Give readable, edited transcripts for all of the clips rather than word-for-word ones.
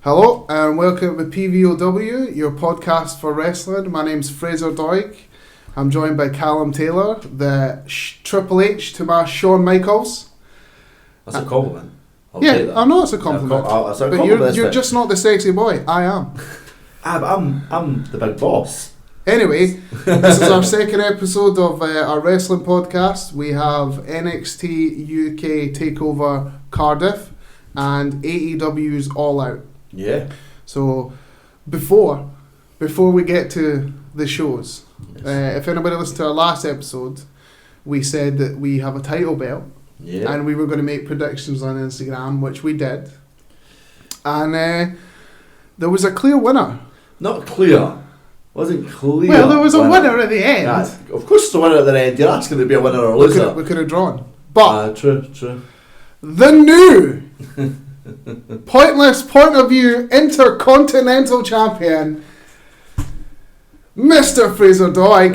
Hello and welcome to PVOW, your podcast for wrestling. My name's Fraser Doig. I'm joined by Callum Taylor, the Triple H to my Shawn Michaels. That's a compliment. Yeah, I know it's a compliment. But you're just not the sexy boy. I am. I'm the big boss. Anyway, this is our second episode of our wrestling podcast. We have NXT UK Takeover Cardiff and AEW's All Out. Yeah. So before we get to the shows, if anybody listened to our last episode, we said that we have a title belt, and we were going to make predictions on Instagram, which we did, and there was a clear winner. Not clear. Wasn't clear. Well, there was a winner at the end. Yeah, of course, the winner at the end. You're asking to be a winner or a loser. We could have drawn, but true. The new pointless point of view intercontinental champion, Mr. Fraser Doig.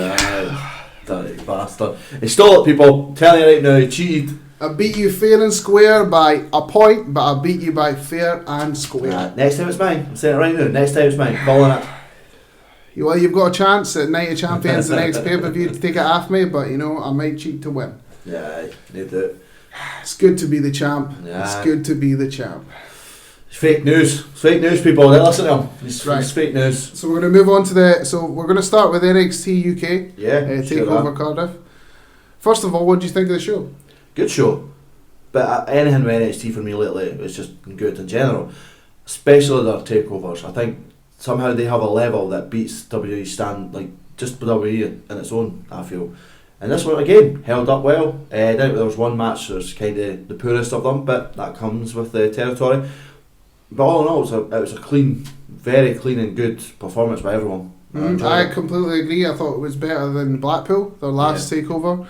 Dirty bastard. He stole it, people. Telling you right now, he cheated. I beat you fair and square by a point, but I beat you by fair and square. Next time it's mine. I'm saying it right now. Next time it's mine. Calling it. Well, you've got a chance at Night of Champions, the next pay-per-view, to take it off me, but you know, I might cheat to win. Yeah, need to. It's good to be the champ. Yeah. It's good to be the champ. It's fake news. It's fake news, people. Don't listen to him. It's fake news. So we're going to move on to we're going to start with NXT UK. Takeover Cardiff. First of all, what do you think of the show? Good show. But anything with NXT for me lately is just good in general. Especially their takeovers. I think somehow they have a level that beats WWE stand, like just WWE in its own, I feel. And this one again held up well. There was one match that was kind of the poorest of them, but that comes with the territory. But all in all, it was a clean, very clean and good performance by everyone. I completely agree. I thought it was better than Blackpool, their last takeover.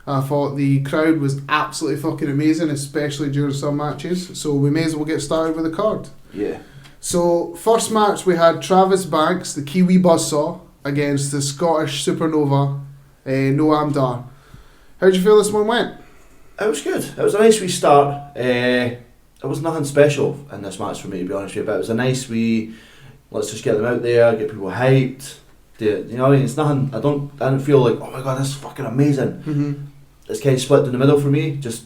I thought the crowd was absolutely fucking amazing, especially during some matches. So we may as well get started with the card. Yeah. So first match we had Travis Banks, the Kiwi Buzzsaw, against the Scottish Supernova, Noam Dar. How did you feel this one went? It was good. It was a nice wee start. There was nothing special in this match for me, to be honest with you, but it was a nice wee, let's just get them out there, get people hyped. You know what I mean? It's nothing. I don't feel like, oh my god, this is fucking amazing. Mm-hmm. it's kind of split in the middle for me. Just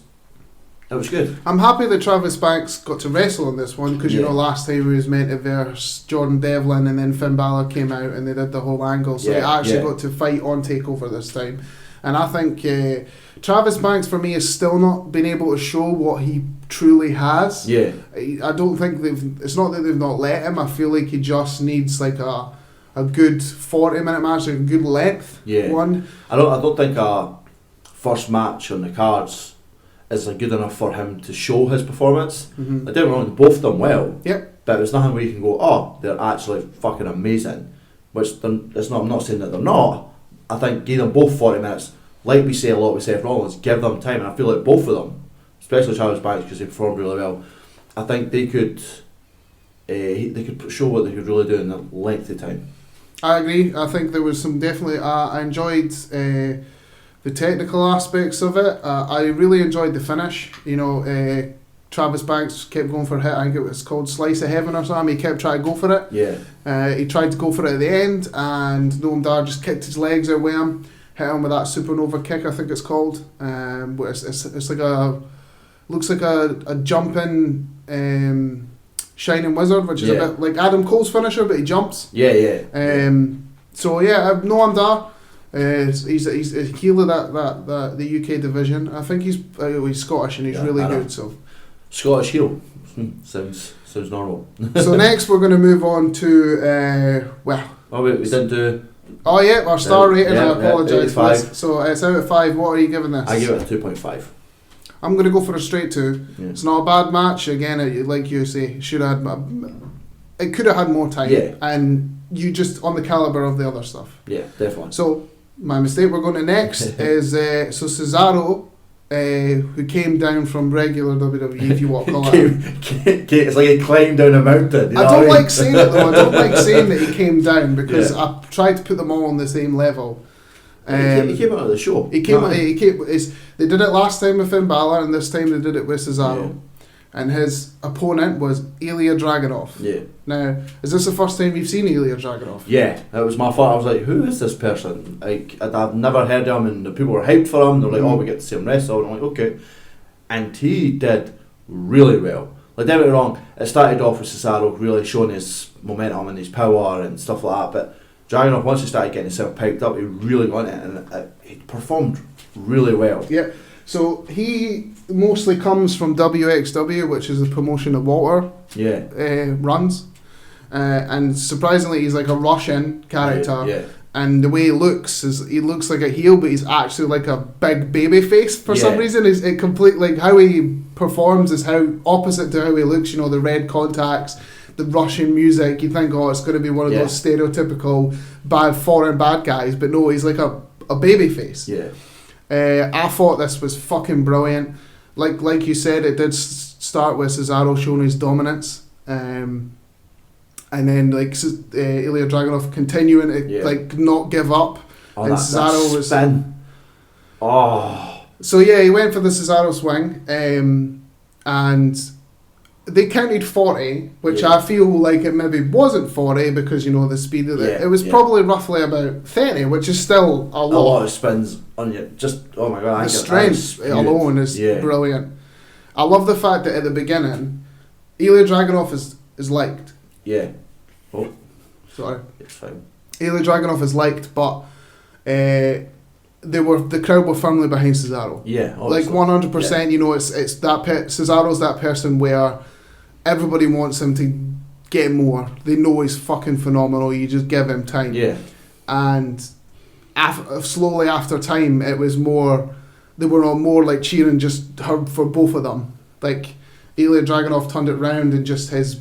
it was good. I'm happy that Travis Banks got to wrestle in this one because you know last time he was meant to verse Jordan Devlin and then Finn Balor came out and they did the whole angle, so he actually got to fight on TakeOver this time. And I think Travis Banks for me has still not been able to show what he truly has. Yeah, I don't think it's not that they've not let him. I feel like he just needs like a good 40-minute match, like a good length one. I don't think a first match on the cards is good enough for him to show his performance. Mm-hmm. I don't know, they both done well. Yep. But there's nothing where you can go, oh, they're actually fucking amazing. Which it's not. I'm not saying that they're not. I think give them both 40 minutes. Like we say a lot with Seth Rollins, give them time, and I feel like both of them, especially Travis Banks because he performed really well. I think they could show what they could really do in a length of time. I agree. I think there was some definitely. I enjoyed the technical aspects of it. I really enjoyed the finish. You know, Travis Banks kept going for a hit. I think it was called Slice of Heaven or something. He kept trying to go for it. Yeah. He tried to go for it at the end, and Noam Dar just kicked his legs out with him, hit him with that supernova kick, I think it's called. It's like looks like a jumping Shining Wizard, which is a bit like Adam Cole's finisher, but he jumps. Yeah. So yeah, Noam Dar. He's a heel of the UK division. I think he's Scottish and he's really good. So Scottish heel sounds normal. So next we're going to move on to Oh wait, we didn't do. Oh yeah, our star rating. I apologise. So it's out of 5. What are you giving this? I give it a 2.5. I'm going to go for a straight 2. Yeah. It's not a bad match. Again, like you say, it could have had more time. Yeah. And you just on the caliber of the other stuff. Yeah, definitely. So my mistake. We're going to next is Cesaro, who came down from regular WWE, if you want to call it. It's like he climbed down a mountain. I don't like saying it though. I don't like saying that he came down because I tried to put them all on the same level. He came out of the show. They did it last time with Finn Balor, and this time they did it with Cesaro. Yeah. And his opponent was Ilya Dragunov. Yeah. Now, is this the first time you've seen Ilya Dragunov? Yeah, that was my thought. I was like, who is this person? Like, I've never heard of him, and the people were hyped for him. They're like, oh, we get to see him wrestle. And I'm like, okay. And he did really well. Like, don't get me wrong, it started off with Cesaro really showing his momentum and his power and stuff like that. But Dragunov, once he started getting himself piped up, he really got it, and he performed really well. Yeah. So he mostly comes from WXW, which is the promotion that Walter runs. And surprisingly, he's like a Russian character. Yeah. And the way he looks like a heel, but he's actually like a big baby face for some reason. It complete like how he performs is how opposite to how he looks. You know, the red contacts, the Russian music. You think, oh, it's going to be one of those stereotypical foreign bad guys, but no, he's like a baby face. Yeah. I thought this was fucking brilliant. Like you said, it did start with Cesaro showing his dominance, and then like Ilya Dragunov continuing to like not give up, and Cesaro was spin. Oh. So yeah, he went for the Cesaro swing, and they counted 40, which I feel like it maybe wasn't 40 because, you know, the speed of it. It was probably roughly about 30, which is still a lot. A lot of spins on you. Just, oh my God. The strength alone is brilliant. I love the fact that at the beginning, Ilya Dragunov is liked. Yeah. Oh. Sorry. It's fine. Ilya Dragunov is liked, but the crowd were firmly behind Cesaro. Yeah, obviously. Like 100%. You know, it's that Cesaro's that person where everybody wants him to get more. They know he's fucking phenomenal. You just give him time. Yeah. And slowly after time, it was more. They were all more like cheering just for both of them. Like Ilya Dragunov turned it round and just his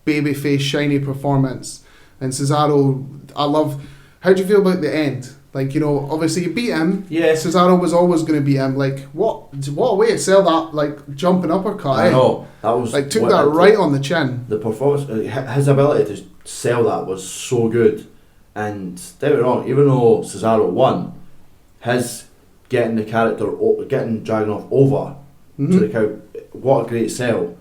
babyface shiny performance. And Cesaro, I love. How do you feel about the end? Like, you know, obviously you beat him. Yeah. Cesaro was always going to beat him. Like, what a way to sell that, like, jumping uppercut. I know. That was... Like, took that right on the chin. The performance, his ability to sell that was so good. And, don't get me wrong, even though Cesaro won, his getting the character, getting Dragunov over to the crowd, what a great sell.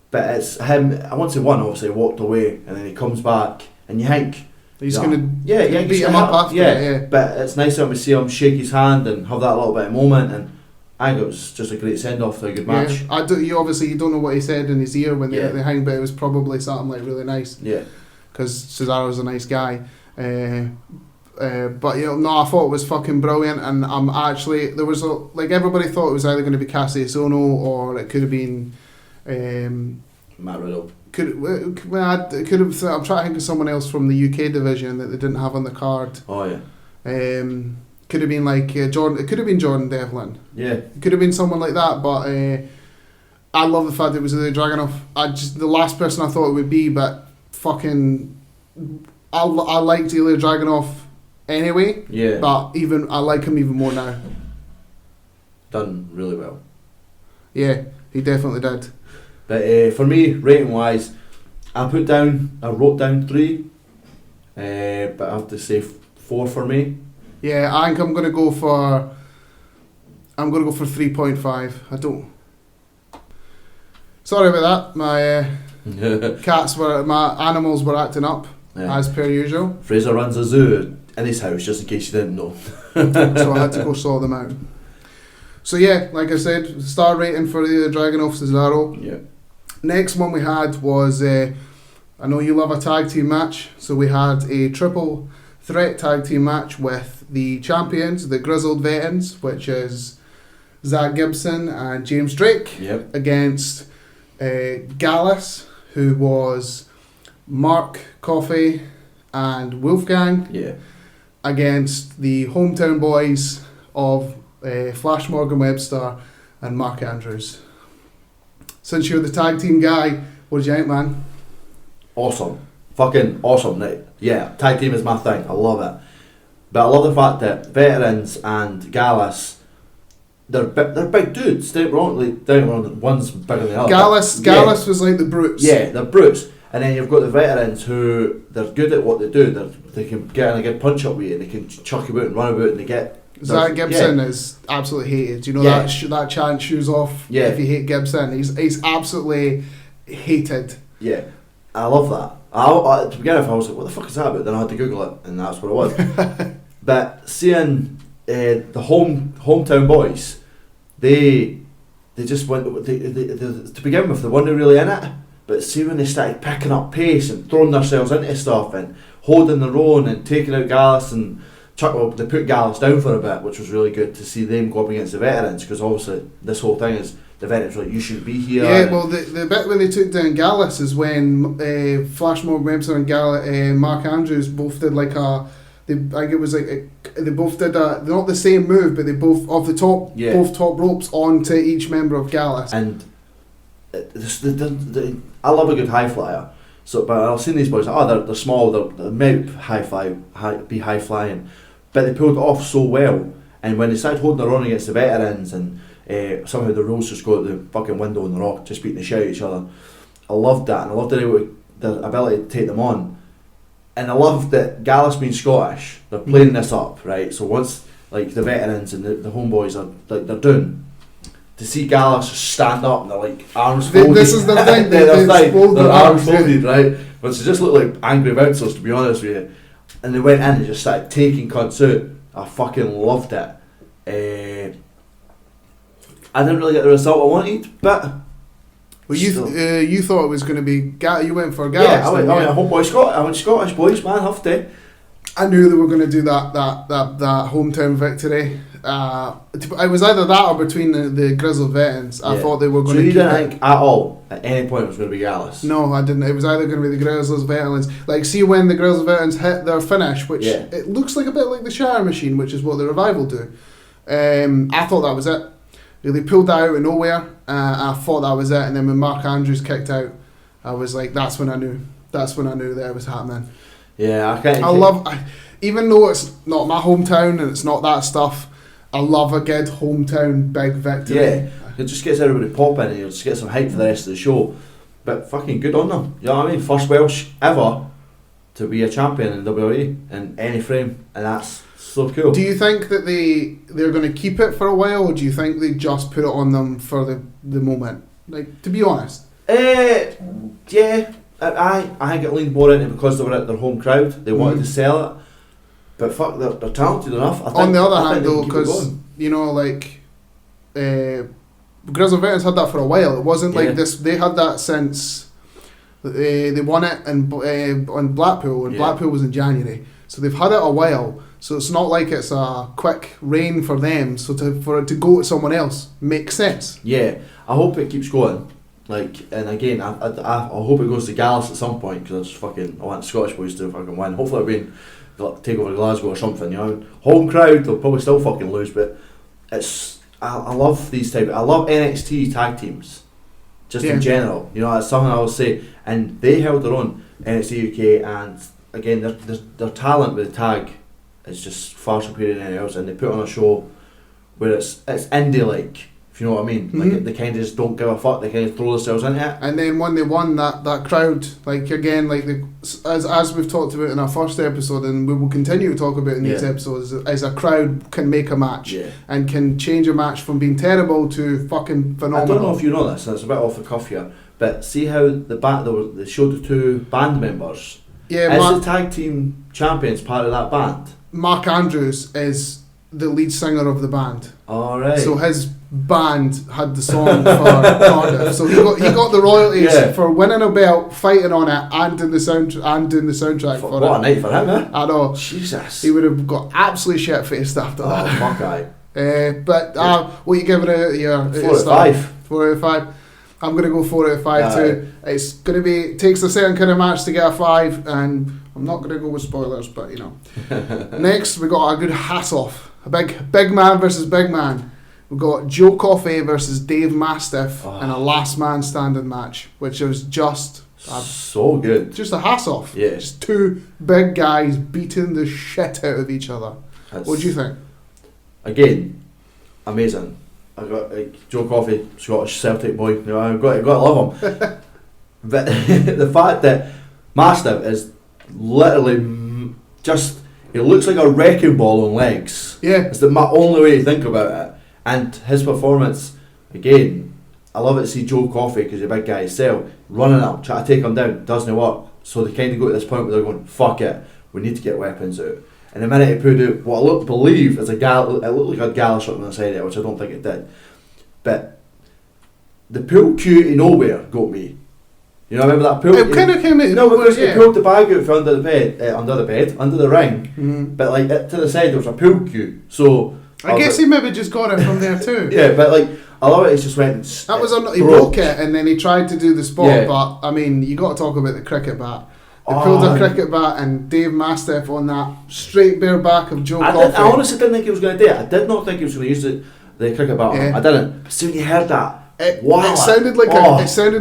But it's him, once he won, obviously, he walked away, and then he comes back, and you think... He's going to beat him up after. Yeah, but it's nice to see him shake his hand and have that little bit of moment. And I think it was just a great send-off to a good match. You don't know what he said in his ear when they hang, but it was probably something like really nice. Yeah. Because Cesaro's a nice guy. But I thought it was fucking brilliant, and I'm actually everybody thought it was either going to be Cassius Ohno or it could have been Matt Riddle. I'm trying to think of someone else from the UK division that they didn't have on the card. Oh yeah. Could have been like Jordan. It could have been Jordan Devlin. Yeah. It could have been someone like that, but I love the fact it was the Dragunov. The last person I thought it would be, but fucking, I liked Ilya Dragunov anyway. Yeah. But I like him even more now. Done really well. Yeah, he definitely did. But for me, rating wise, I wrote down 3. But I have to say 4 for me. Yeah, I think I'm gonna go for 3.5. I don't. Sorry about that. My animals were acting up as per usual. Fraser runs a zoo in his house, just in case you didn't know. So I had to go sort them out. So yeah, like I said, star rating for the Dragunov Cesaro. Yeah. Next one we had was I know you love a tag team match, so we had a triple threat tag team match with the champions, the Grizzled Veterans, which is Zach Gibson and James Drake, against Gallus, who was Mark Coffey and Wolfgang, against the hometown boys of Flash Morgan Webster and Mark Andrews. Since you're the tag team guy, what did you think, man? Awesome. Fucking awesome. Yeah, tag team is my thing. I love it. But I love the fact that Veterans and Gallus, they're big dudes. Don't wrong, one's bigger than the other. Gallus was like the brutes. Yeah, they're brutes. And then you've got the Veterans who, they're good at what they do. They can get in a good punch up with you, and they can chuck you about and run about, and they get... Zach Gibson is absolutely hated. You know that chant, shoes off if you hate Gibson. He's absolutely hated. Yeah, I love that. To begin with, I was like, what the fuck is that about? Then I had to Google it, and that's what it was. But seeing the hometown boys, they just went, to begin with, they weren't really in it. But see when they started picking up pace and throwing themselves into stuff and holding their own and taking out Gallus and they put Gallus down for a bit, which was really good to see them go up against the Veterans, because obviously this whole thing is the Veterans were like, you shouldn't be here. Yeah, well the bit when they took down Gallus is when Flash Morgan Webster and Mark Andrews both did like they both did not the same move, but they both off the top, both top ropes onto each member of Gallus. And I love a good high flyer. So, but I've seen these boys. They're small. They may be high flying, but they pulled it off so well. And when they started holding their own against the Veterans, and somehow the rules just go out the fucking window and they're all just beating the shit out of each other. I loved that, and I loved the ability to take them on. And I loved that Gallus being Scottish. They're playing this up, right? So once like the Veterans and the homeboys are like they're doing. To see Gallus stand up and they're like arms folded. This is the thing. Their arms folded, right? But they just look like angry bouncers, to be honest with you. And they went in and just started taking cunts out. I fucking loved it. I didn't really get the result I wanted, but well, you thought it was going to be you went for Gallus. Yeah, I went Scottish boys, man. Have to. I knew they were going to do that hometown victory. It was either that or between the Grizzled Veterans. I thought they were going to. So you didn't think at all at any point it was going to be Gallus? No, I didn't. It was either going to be the Grizzled Veterans. Like, see when the Grizzled Veterans hit their finish, which it looks like a bit like the Shire Machine, which is what the Revival do. I thought that was it. They pulled that out of nowhere. I thought that was it, and then when Mark Andrews kicked out, I was like, that's when I knew that it was happening. Yeah, even though it's not my hometown and it's not that stuff, I love a good hometown big victory. Yeah, it just gets everybody popping and it just gets some hype for the rest of the show. But fucking good on them. You know what I mean? First Welsh ever to be a champion in WWE in any frame, and that's so cool. Do you think that they're going to keep it for a while, or do you think they just put it on them for the moment? Like, to be honest. Yeah. I think it leaned more into because they were at their home crowd. They wanted to sell it, but fuck, they're talented enough. On the other hand, though, because you know, like Grizzled Veterans had that for a while. It wasn't Yeah. like this. They had that since they won it on Blackpool, and Yeah. Blackpool was in January. So they've had it a while. So it's not like it's a quick reign for them. So for it to go to someone else makes sense. Yeah, I hope it keeps going. Like, and again, I hope it goes to Gallus at some point, because I want the Scottish boys to fucking win. Hopefully it'll be take over Glasgow or something, you know. Home crowd, they'll probably still fucking lose, but I love these type. I love NXT tag teams, just in general. You know, that's something I will say. And they held their own, NXT UK, and again, their talent with the tag is just far superior than anything else. And they put on a show where it's indie like. If you know what I mean, like they kind of just don't give a fuck. They kind of throw themselves into it. And then when they won, that crowd, like again, like as we've talked about in our first episode, and we will continue to talk about in these episodes, as a crowd can make a match and can change a match from being terrible to fucking phenomenal. I don't know if you know this, and it's a bit off the cuff here, but see how they showed the two band members. Yeah, is the tag team champions part of that band? Mark Andrews is the lead singer of the band. All right. So his band had the song for Cardiff. So he got the royalties for winning a belt, fighting on it, and doing the soundtrack for it. What a night for him, eh? I know. Jesus. He would have got absolutely shit faced after that. Oh, fuck aye. But what you giving it here? 4 out of 5. 4 out of 5. I'm going to go 4 out of 5 too. It's going to be, takes a certain kind of match to get a 5, and I'm not going to go with spoilers, but you know. Next, we got a good hass off. A big man versus big man. We've got Joe Coffey versus Dave Mastiff in a last man standing match, which was just so good. Just a hass off. Yeah. Just two big guys beating the shit out of each other. What do you think? Again, amazing. I got Joe Coffey, Scottish Celtic boy. You know, I've got to love him. But the fact that Mastiff is literally just. He looks like a wrecking ball on legs. Yeah. It's my only way to think about it. And his performance, again, I love it to see Joe Coffey, because he's a big guy himself, running up, trying to take him down, doesn't work. So they kind of go to this point where they're going, fuck it, we need to get weapons out. And the minute he put out what I believe is it looked like a Gallus on the side of it, which I don't think it did. But the pull cue to nowhere got me. You know, remember that pull? It kind of came out. No, because he pulled the bag out from under the ring, but like to the side there was a pull cue. So I guess he maybe just got it from there too. Yeah, but like I love it. He just went. That was he broke it, and then he tried to do the spot. But I mean, you got to talk about the cricket bat. They pulled a cricket bat, and Dave Mastiff on that straight bare back of Joe Coffey. I honestly didn't think he was going to do it. I did not think he was going to use the cricket bat. I didn't. But soon you heard that. It sounded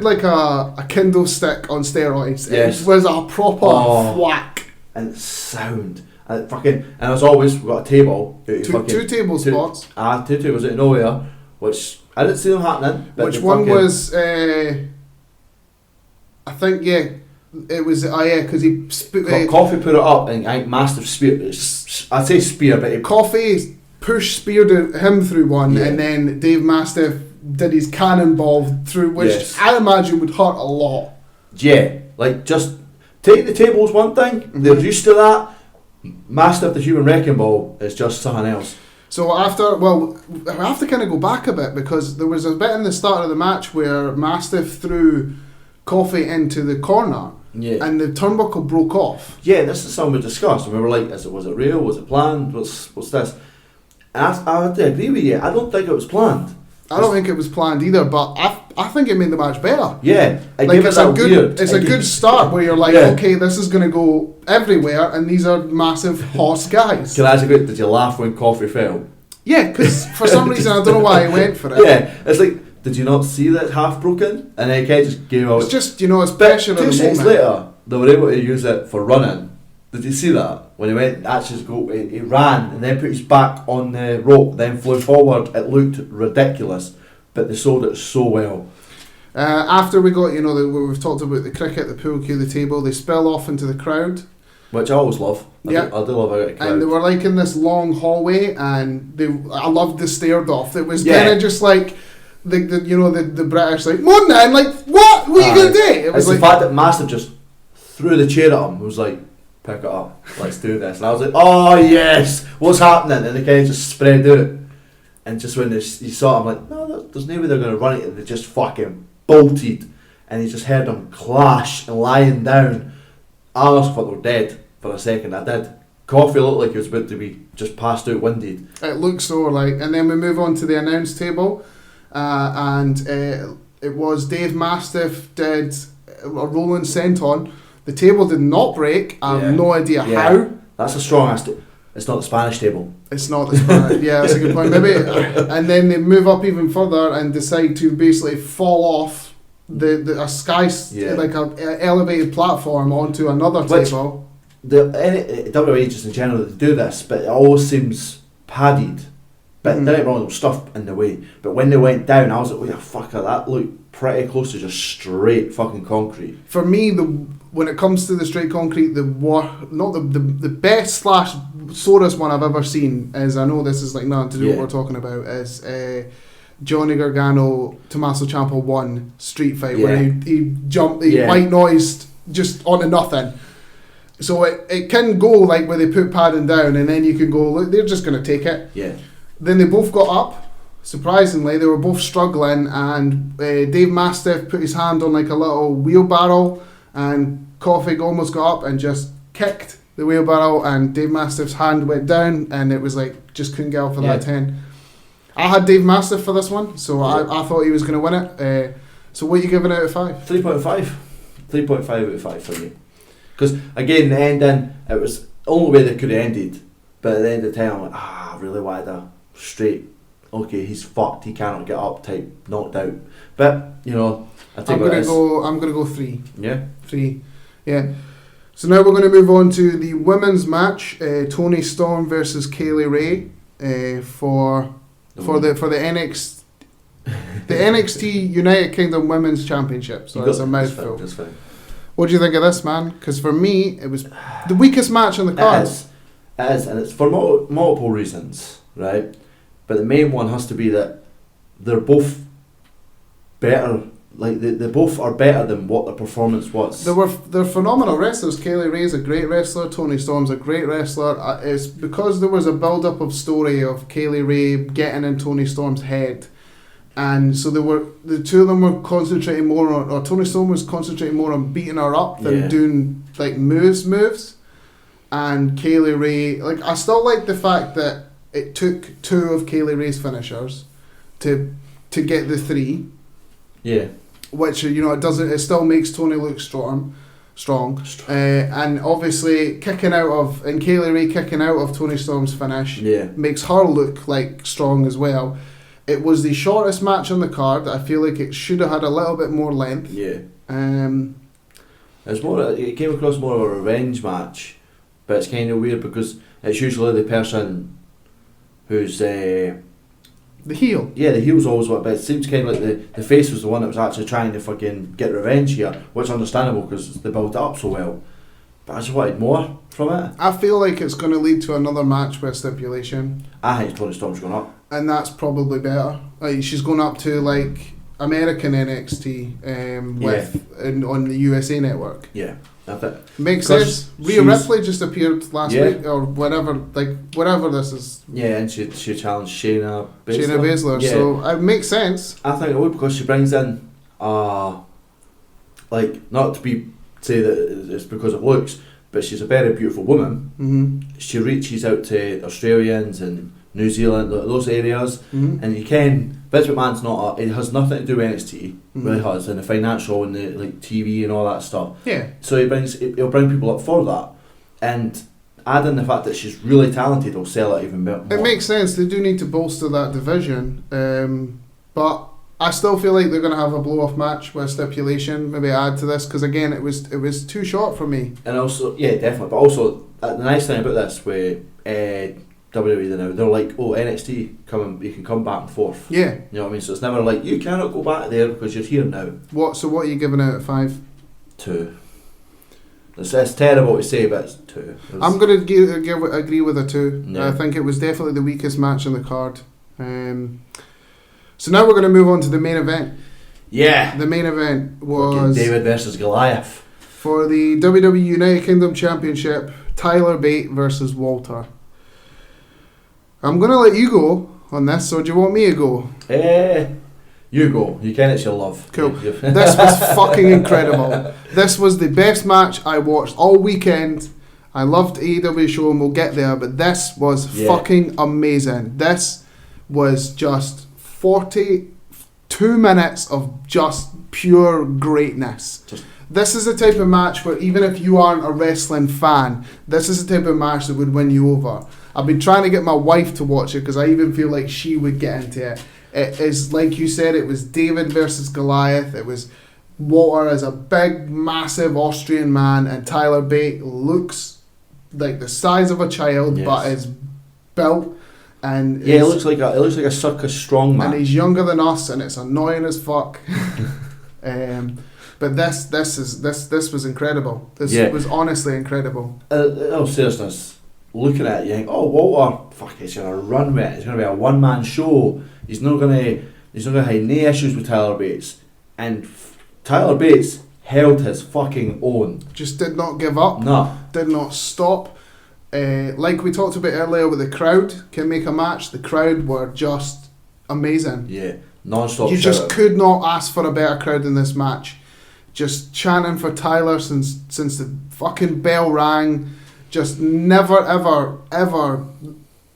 like a Kindle stick on steroids. Yes. It was a proper whack. And sound. And as always, we've got a table. Two table spots. 2 tables out of nowhere, which I didn't see them happening. But which one was? I think it was. Because he Coffey put it up, and I think Mastiff spear. I'd say spear, but Coffey speared him through one, and then Dave Mastiff did his cannonball through, which I imagine would hurt a lot. Yeah, like just take the tables one thing. They're used to that. Mastiff the human wrecking ball is just something else. So I have to kind of go back a bit, because there was a bit in the start of the match where Mastiff threw Coffey into the corner, and the turnbuckle broke off. Yeah, this is something we discussed, and we were like, was it real? Was it planned? What's this? And I have to agree with you. I don't think it was planned. I don't think it was planned either, but I think it made the match better. Yeah, it's a good start where you're like, okay, this is going to go everywhere, and these are massive horse guys. Can I ask you, did you laugh when Coffey fell? Yeah, because for some reason I don't know why he went for it. Yeah, it's like, did you not see that it's half broken? And then Ken just gave out. It's just, it's pressure at the moment. 2 seconds later, they were able to use it for running. Did you see that? When he went, he ran and then put his back on the rope, then flew forward. It looked ridiculous, but they sold it so well. After we got, we've talked about the cricket, the pool cue, the table, they spill off into the crowd. Which I always love. I do love a crowd. And they were like in this long hallway, and I loved the stared off. It was kind of just like the British like, "Come on then, like what are you gonna do?" It was the fact that Mastiff just threw the chair at him. It was like, pick it up, let's do this. And I was like, oh yes, what's happening? And the guy just spread out. and just when you saw it, I'm like, no, there's no way they're going to run it, and they just fucking bolted, and you just heard them clash and lying down. I almost thought they were dead for a second. I did. Coffee looked like he was about to be just passed out winded. It looks so like, and then we move on to the announce table, and it was Dave Mastiff did a rolling senton. The table did not break. I have no idea how. That's a strong ass. It's not the Spanish table. It's not the Spanish. Yeah, that's a good point. Maybe, and then they move up even further and decide to basically fall off a sky like a elevated platform onto another table. The WWE just in general, they do this, but it always seems padded. But don't get me wrong, there was stuff in the way. But when they went down, I was like, oh yeah, fucker, that looked pretty close to just straight fucking concrete. For me, when it comes to the straight concrete, the best slash sorest one I've ever seen is, I know this is like nothing to do with what we're talking about, is Johnny Gargano, Tommaso Ciampa 1 street fight where he jumped, he white noised just onto nothing. So it can go like where they put padding down and then you can go, look, they're just going to take it. Yeah. Then they both got up. Surprisingly, they were both struggling, and Dave Mastiff put his hand on like a little wheelbarrow, and Coffey almost got up and just kicked the wheelbarrow, and Dave Mastiff's hand went down, and it was like, just couldn't get up for that 10. I had Dave Mastiff for this one, so I thought he was going to win it. So what are you giving out of 5? 3.5. 3.5 out of 5 for me. Because again, the ending, it was the only way they could have ended, but at the end of the time, I'm like, I really wanted a straight, okay, he's fucked, he cannot get up type, knocked out. But, you know, I'm gonna go 3. Yeah? 3. Yeah. So now we're going to move on to the women's match, Toni Storm versus Kaylee Ray, for the NXT the NXT United Kingdom Women's Championship. So it's a mouthful. That's fine. What do you think of this, man? Because for me, it was the weakest match on the card. It is, and it's for multiple reasons, right? But the main one has to be that they're both better. Like they both are better than what their performance was. They're phenomenal wrestlers. Kaylee Ray's a great wrestler. Toni Storm's a great wrestler. It's because there was a build-up of story of Kaylee Ray getting in Toni Storm's head. And so the two of them were concentrating more on, or Toni Storm was concentrating more on beating her up than doing like moves. And Kaylee Ray, like, I still like the fact that it took 2 of Kaylee Ray's finishers to get the 3. Yeah. Which, you know, it still makes Toni look strong. And obviously Kaylee Ray kicking out of Toni Storm's finish makes her look like strong as well. It was the shortest match on the card. I feel like it should have had a little bit more length. Yeah. It came across more of a revenge match, but it's kind of weird because it's usually the person who's the heel. Yeah, the heel's always what, but it seems kind of like the face was the one that was actually trying to fucking get revenge here, which is understandable because they built it up so well. But I just wanted more from it. I feel like it's going to lead to another match with stipulation. I think Toni Storm's going up. And that's probably better. Like, she's going up to like American NXT on the USA Network. Yeah, that's it. Makes sense. Rhea Ripley just appeared last week or whatever this is. Yeah, and she challenged Shayna Baszler. Yeah. So it makes sense. I think it would, because she brings in like, not to say that it's because of looks, but she's a very beautiful woman. Mm-hmm. She reaches out to Australians and New Zealand, those areas, and you can. Vince McMahon's it has nothing to do with NXT, really has, and the financial and the like TV and all that stuff. Yeah. So he'll bring people up for that, and adding the fact that she's really talented will sell it even more. It makes sense. They do need to bolster that division, but I still feel like they're going to have a blow-off match with stipulation. Maybe add to this because again, it was too short for me. And also, yeah, definitely. But also, the nice thing about this with WWE now, they're like, oh, NXT, you can come back and forth. Yeah. You know what I mean? So it's never like, you cannot go back there because you're here now. So what are you giving out of 5? 2. It's terrible to say, but it's 2. I'm going to agree with a 2. Yeah. I think it was definitely the weakest match on the card. So now we're going to move on to the main event. Yeah. The main event was David versus Goliath. For the WWE United Kingdom Championship, Tyler Bate versus Walter. I'm going to let you go on this, or do you want me to go? You go. You can, it's your love. Cool. This was fucking incredible. This was the best match I watched all weekend. I loved AEW show, and we'll get there, but this was fucking amazing. This was just 42 minutes of just pure greatness. This is the type of match where even if you aren't a wrestling fan, this is the type of match that would win you over. I've been trying to get my wife to watch it because I even feel like she would get into it. It is, like you said, it was David versus Goliath. It was Walter as a big, massive Austrian man, and Tyler Bate looks like the size of a child, but is built. And it looks like a circus strongman. And he's younger than us, and it's annoying as fuck. But this was incredible. This was honestly incredible. No seriousness, looking at it, you think, oh, Walter, fuck, he's gonna run with it. It's gonna be a one-man show. He's not gonna have any issues with Tyler Bates, and Tyler Bates held his fucking own. Just did not give up. No, did not stop. Like we talked about earlier, with the crowd can make a match. The crowd were just amazing. Yeah, non-stop. You just could not ask for a better crowd than this match. Just chanting for Tyler since the fucking bell rang. Just never, ever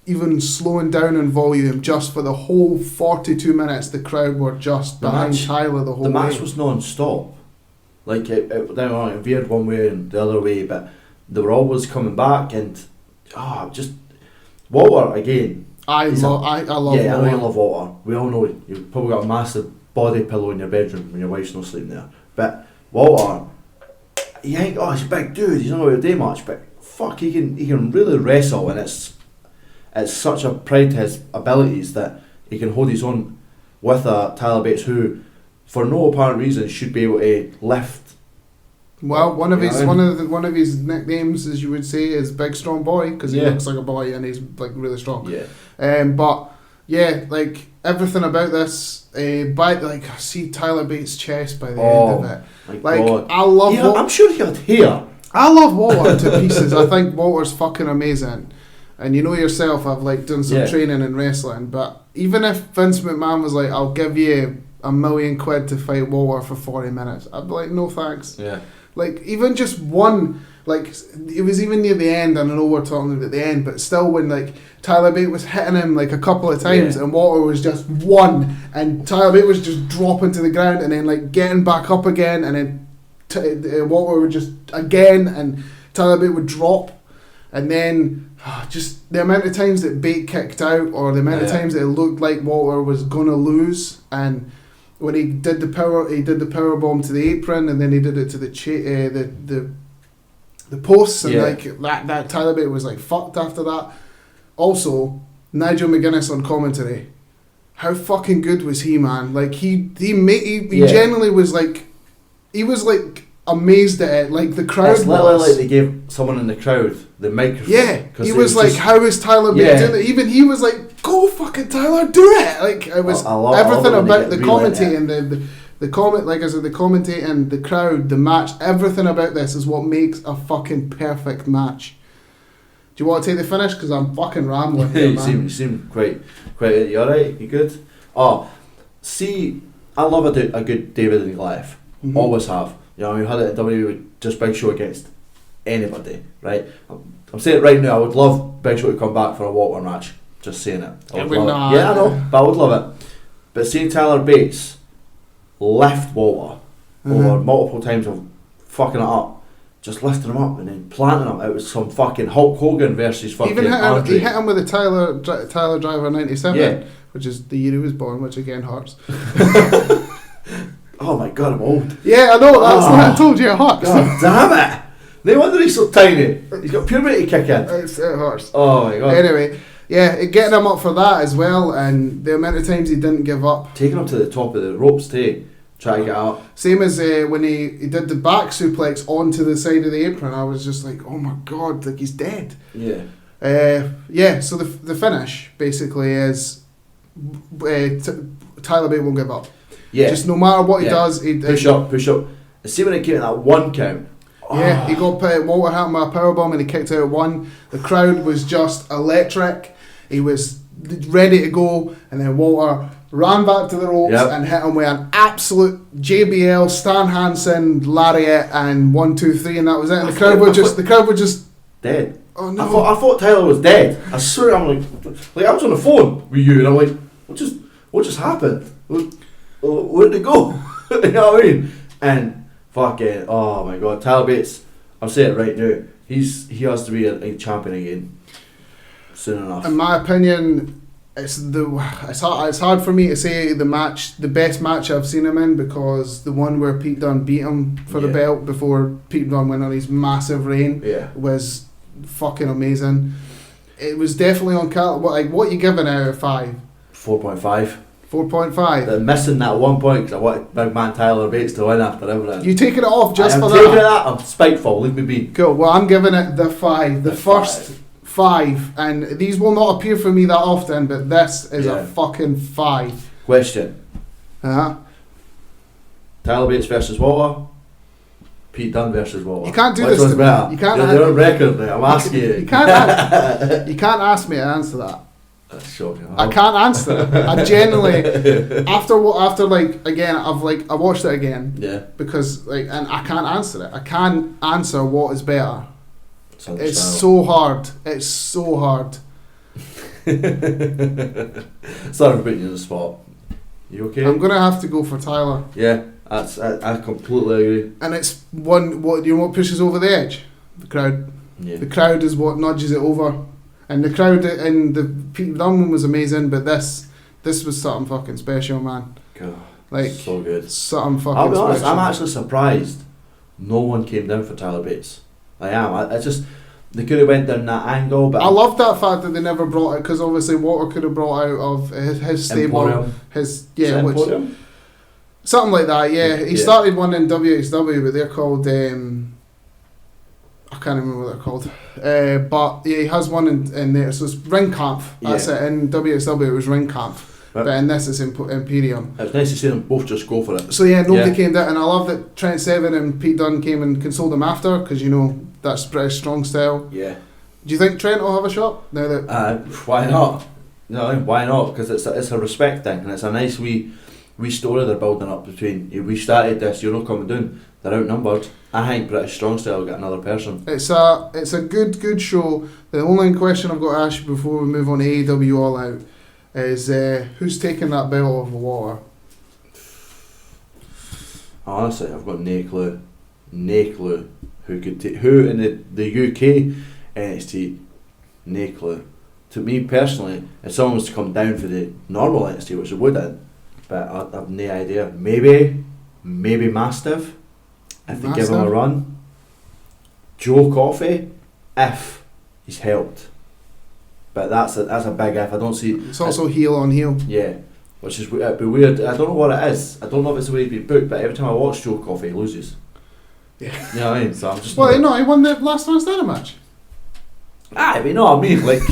even slowing down in volume. Just for the whole 42 minutes, the crowd were just behind Tyler the whole way. The match was non-stop. Like, it veered one way and the other way, but they were always coming back, and just Walter again. I love Walter. Yeah, I know you love Walter. We all know you've probably got a massive body pillow in your bedroom when your wife's not sleeping there. But Walter, you think, he's a big dude, he's not going to do much, but fuck, he can really wrestle, and it's such a pride to his abilities that he can hold his own with a Tyler Bates who, for no apparent reason, should be able to lift. Well, one of his nicknames, as you would say, is Big Strong Boy, because he looks like a boy and he's like really strong. Yeah. But yeah, like everything about this, I see Tyler Bates' chest by the end of it. My God. I love. I'm sure he had hair. I love Walter to pieces. I think Walter's fucking amazing. And you know yourself, I've like done some training in wrestling, but even if Vince McMahon was like, I'll give you $1 million to fight Walter for 40 minutes, I'd be like, no thanks. Yeah. Like, even just one, like, it was even near the end, and I know we're talking about the end, but still when, like, Tyler Bate was hitting him, like, a couple of times, and Walter was just one, and Tyler Bate was just dropping to the ground, and then, like, getting back up again, and then Walter would just, again, and Tyler Bate would drop, and then just the amount of times that Bate kicked out, or the amount of times that it looked like Walter was going to lose, and when he did the power bomb to the apron, and then he did it to the posts, and like that Tyler Bate was like fucked after that. Also, Nigel McGuinness on commentary, how fucking good was he, man? Like he genuinely was like, he was like amazed at it. Like the crowd. It's literally like they gave someone in the crowd the microphone. Yeah, he was like, how is Tyler Bate doing it? Even he was like, go fucking Tyler, do it! Like it was everything about the commentating, the comment, like I said, the commentating, the crowd, the match, everything about this is what makes a fucking perfect match. Do you want to take the finish? Because I'm fucking rambling here, man. You seem quite. You alright? You good? See, I love a good David and Goliath. Mm-hmm. Always have. You know, we had it at WWE, just Big Show against anybody, right? I'm saying it right now, I would love Big Show to come back for a Walter match. Just saying it. I know, but I would love it. But seeing Tyler Bates lift Walter over multiple times of fucking it up, just lifting him up and then planting him, it was some fucking Hulk Hogan versus fucking Andre. He hit him with a Tyler Driver 97, which is the year he was born, which again hurts. Oh my God, I'm old. Yeah, I know, that's what I told you, it hurts. God damn it! No wonder he's so tiny. He's got puberty kicking. It hurts. Oh my God. Anyway, getting him up for that as well, and the amount of times he didn't give up. Taking him to the top of the ropes too, trying to get up. Same as when he did the back suplex onto the side of the apron, I was just like, oh my God, like he's dead. Yeah. So the finish basically is Tyler Bate won't give up. Yeah. Just no matter what he does, he push up. See when it came to that one count. Yeah, he got Walter hit him with a powerbomb and he kicked out one. The crowd was just electric. He was ready to go, and then Walter ran back to the ropes and hit him with an absolute JBL, Stan Hansen, lariat, and 1, 2, 3, and that was it. And the crowd were just dead. Oh no! I thought Tyler was dead. I swear, I'm like I was on the phone with you, and I'm like, what just happened? Where'd it go? You know what I mean? And fucking, oh my god, Tyler Bates. I'm saying it right now. He has to be a champion again soon enough. In my opinion, it's hard for me to say the best match I've seen him in, because the one where Pete Dunne beat him for the belt before Pete Dunne went on his massive reign was fucking amazing. It was definitely on Cal. What you giving out of 5? 4.5. 4.5. They're missing that 1 point because I want big man Tyler Bates to win after everything. You taking it off just for that? I'm taking it out. I'm spiteful. Leave me be. Cool. Well, I'm giving it the 5. The first 5, and these will not appear for me that often, but this is a fucking 5. Question. Tyler Bates versus Walter. Pete Dunne versus Walter. You can't do Which this to better? me. You can't. You're on record, mate. I'm asking you. You can't ask me to answer that. That's shocking. I can't answer it. I genuinely after again I watched it again. Yeah. Because and I can't answer it. I can't answer what is better. It's so hard. It's so hard. Sorry for putting you on the spot. You okay? I'm gonna have to go for Tyler. Yeah, I completely agree. And it's what pushes over the edge? The crowd. Yeah. The crowd is what nudges it over. And the crowd in the Pete Dunne one was amazing, but this was something fucking special, man. God, so good. Something fucking I'll be honest, special. I'm actually surprised no one came down for Tyler Bates. I am. I just, they could have went down that angle, but I love that fact that they never brought it, because obviously Walter could have brought out of his stable, Emporium? Something like that. Yeah, he started one in WXW, but they're called. I can't remember what they're called. But yeah, he has one in there. So it's Ringkampf. That's it. In WXW it was Ringkampf. But in this it's Imperium. It's nice to see them both just go for it. So yeah, nobody came down, and I love that Trent Seven and Pete Dunne came and consoled him after, because that's British strong style. Yeah. Do you think Trent will have a shot now that? Why not? No, why not? Because it's a respect thing, and it's a nice wee story they're building up between. We started this, you're not coming down. They're outnumbered. I think British strong style will get another person. It's a good show. The only question I've got to ask you before we move on to AEW All Out is who's taking that belt over Water? Honestly, I've got no clue. No clue who could take who in the UK NXT. No clue. To me personally, if someone was to come down for the normal NXT, which they wouldn't, but I have no idea. Maybe Mastiff. If they give him a run. Joe Coffey, if he's helped. But that's a big if. I don't see. It's also heel on heel. Yeah, which is it'd be weird. I don't know what it is. I don't know if it's the way he's been booked, but every time I watch Joe Coffey, he loses. Yeah. You know what I mean? So I'm just. Well, he won the last man standing match. But you know what I mean? Like.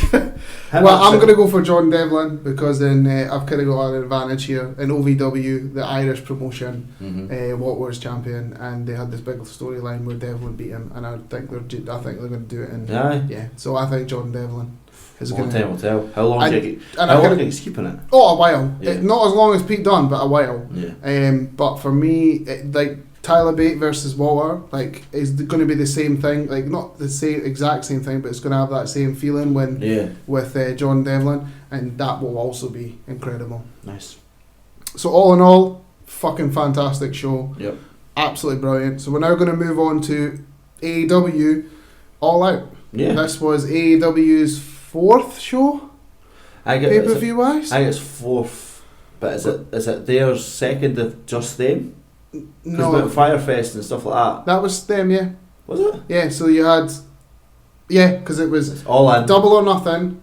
Well, I'm going to go for John Devlin, because then I've kind of got an advantage here. In OVW, the Irish promotion, Walt was champion, and they had this big storyline where Devlin beat him, and I think they're going to do it. So I think John Devlin is going to. Time will tell. How long do you think he's keeping it? Oh, a while. Yeah. Not as long as Pete Dunne, but a while. Yeah. But for me, Tyler Bate versus Walter, is going to be the same thing. Not the exact same thing, but it's going to have that same feeling with John Devlin, and that will also be incredible. Nice. So all in all, fucking fantastic show. Yep. Absolutely brilliant. So we're now going to move on to AEW All Out. Yeah. This was AEW's 4th show. Pay-per-view wise. I think it's 4th, but is it their 2nd of just them? No, about Firefest and stuff like that. That was them, yeah. Was it? Yeah, so you had, because it was it's All In, Double or Nothing.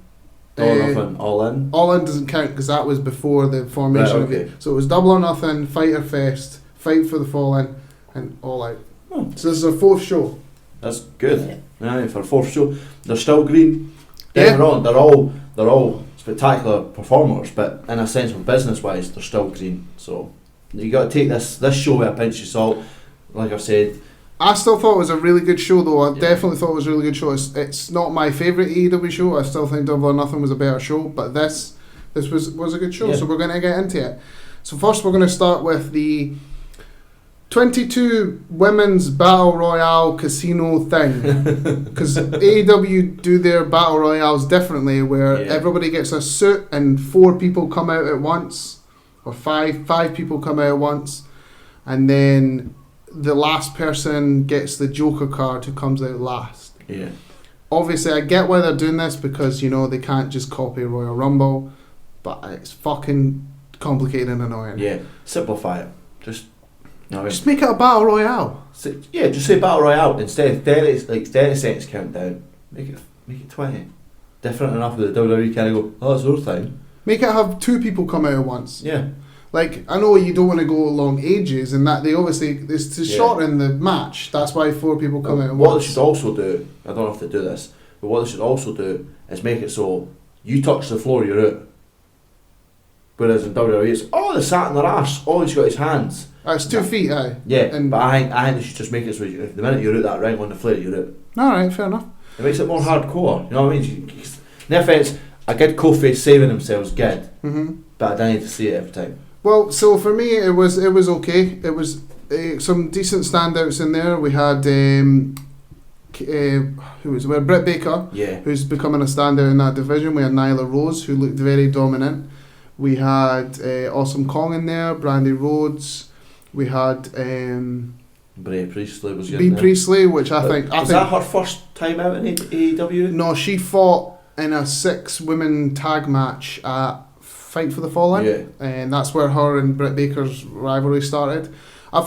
All In. All In doesn't count because that was before the formation of it. So it was Double or Nothing, Fighter Fest, Fight for the Fallen, and All Out. Oh. So this is our 4th show. That's good. Yeah, for a 4th show, they're still green. Yeah. They're all spectacular performers, but in a sense, of business wise, they're still green. So. You got to take this show with a pinch of salt. Like I've said, I still thought it was a really good show, though. I definitely thought it was a really good show. It's not my favourite AEW show. I still think Double or Nothing was a better show, but this was a good show, so we're going to get into it. So first we're going to start with the 22 women's battle royale casino thing, because AEW do their battle royales differently, where everybody gets a suit and 4 people come out at once, or five people come out at once, and then the last person gets the Joker card who comes out last. Yeah. Obviously, I get why they're doing this, because they can't just copy Royal Rumble, but it's fucking complicated and annoying. Yeah, simplify it. Just make it a battle royale. Just say battle royale instead of 30 seconds countdown. Make it 20. Different enough that the WWE kind of go, oh, that's our thing. Make it have 2 people come out at once. Yeah. Like, I know you don't want to go along ages, and that they obviously it's to shorten the match. That's why 4 people come out at once. What they should also do, I don't know if they do this, but what they should also do is make it so you touch the floor, you're out. Whereas in WWE, it's they sat on their arse. Oh, he's got his hands. It's 2 feet, aye. Yeah, but I think they should just make it so if the minute you're out that ring on the flare, you're out. Alright, fair enough. It makes it more hardcore. You know what I mean? No offence, I get Kofi saving themselves good, but I don't need to see it every time. Well, so for me, it was okay. It was some decent standouts in there. We had we had Britt Baker, who's becoming a standout in that division. We had Nyla Rose, who looked very dominant. We had Awesome Kong in there, Brandy Rhodes. We had Bea Priestley was Bea Priestley, which I think was that her first time out in AEW? No, she fought in a 6-women tag match at Fight for the Fallen, and that's where her and Britt Baker's rivalry started. I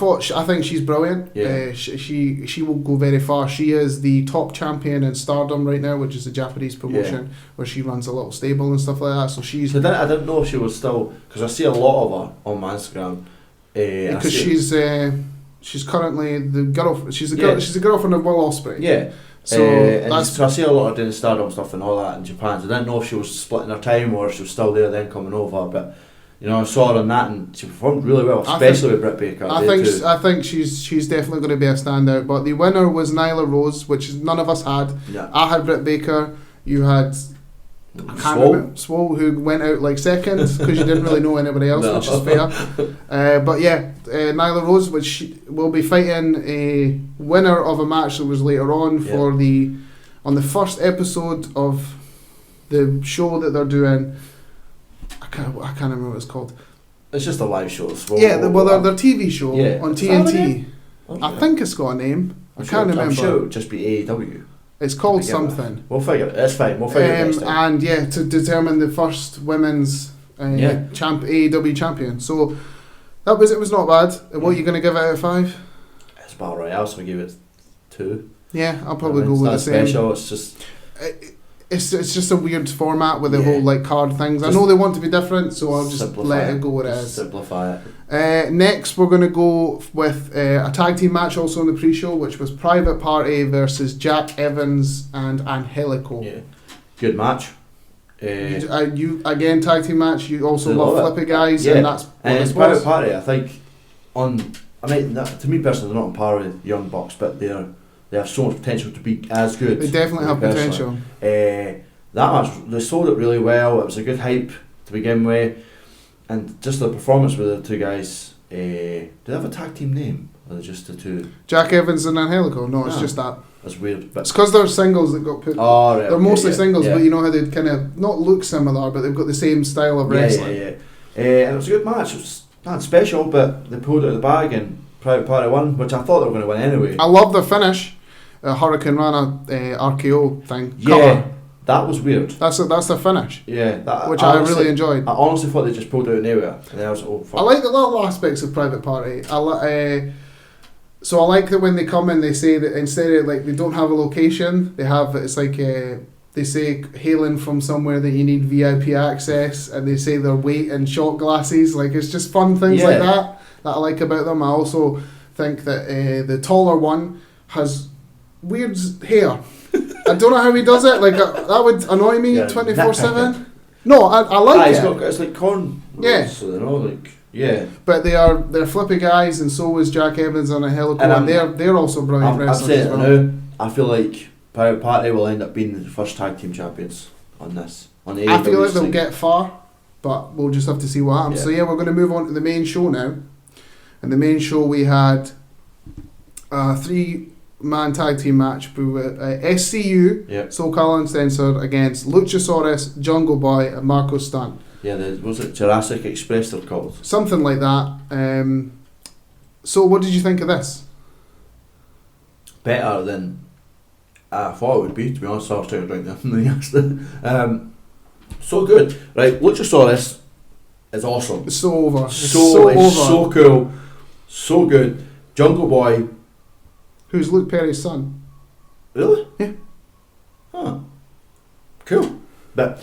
think she's brilliant. She will go very far. She is the top champion in Stardom right now, which is a Japanese promotion where she runs a little stable and stuff like that. So she's. I didn't know if she was still, because I see a lot of her on my Instagram. Because she's currently the girl. She's a girlfriend of Will Ospreay. Yeah. So I see a lot of doing Stardom stuff and all that in Japan. So I didn't know if she was splitting her time or if she was still there then coming over, but. I saw her on that and she performed really well, especially with Britt Baker. I think she's definitely going to be a standout. But the winner was Nyla Rose, which none of us had. Yeah. I had Britt Baker. You had Swole, who went out like second because you didn't really know anybody else, which is fair. But Nyla Rose, which will be fighting a winner of a match that was later on on the first episode of the show that they're doing. I can't remember what it's called. It's just a live show. Their TV show on TNT. I think it's got a name. I can't remember. I'm sure it would just be AEW. It's called something. We'll figure it. It's fine. We'll figure it next time. And to determine the first women's AEW champion. So it was not bad. What are you going to give it out of 5? It's Battle Royale, so I give it 2. Yeah, I'll probably go with the same. Special. It's just. It's just a weird format with the whole card things. I know they want to be different, so I'll just let it go where it is. Simplify it. Next, we're going to go with a tag team match also in the pre-show, which was Private Party versus Jack Evans and Angelico. Yeah, good match. You again tag team match. You also love flippy guys, and that's it's Private Party. I think to me personally, they're not on par with Young Bucks, but they have so much potential to be as good. They definitely have potential. That match, they sold it really well. It was a good hype to begin with, and just the performance with the 2 guys. Do they have a tag team name, or are they just the 2? Jack Evans and Angelico. No, it's just that. That's weird. But it's because they're singles that got put. Oh, right, they're mostly singles, but you know how they kind of not look similar, but they've got the same style of wrestling. And it was a good match. It was not special, but they pulled it out of the bag and Private Party won, which I thought they were going to win anyway. I love the finish. Hurricane Rana RKO thing. Yeah, cover. That was weird. That's the finish. Yeah, which I really enjoyed. I honestly thought they just pulled it out nowhere, and then I was fuck. I like the little aspects of Private Party. So I like that when they come in, they say that instead of they don't have a location, they say hailing from somewhere that you need VIP access, and they say they're weight and shot glasses. It's just fun things like that I like about them. I also think that the taller one has weird hair. I don't know how he does it. That would annoy me 24/7. No, I like it. It's like corn. Yeah. So Yeah. But they're flippy guys, and so was Jack Evans and Angelico, and they're also brilliant wrestlers as well. Now, I feel like Private Party will end up being the first tag team champions on this. On the AEW I feel like they'll get far, but we'll just have to see what happens. Yeah. So yeah, we're going to move on to the main show now. And the main show we had a 3-man tag team match with SCU, SoCal Uncensored, against Luchasaurus, Jungle Boy, and Marco Stunt. Yeah, was it Jurassic Express they're called? Something like that. So what did you think of this? Better than I thought it would be, to be honest. I was trying to drink them. So good. Right, Luchasaurus is awesome. It's so over. So cool. So good. Jungle Boy. Who's Luke Perry's son. Really? Yeah. Huh. Cool. But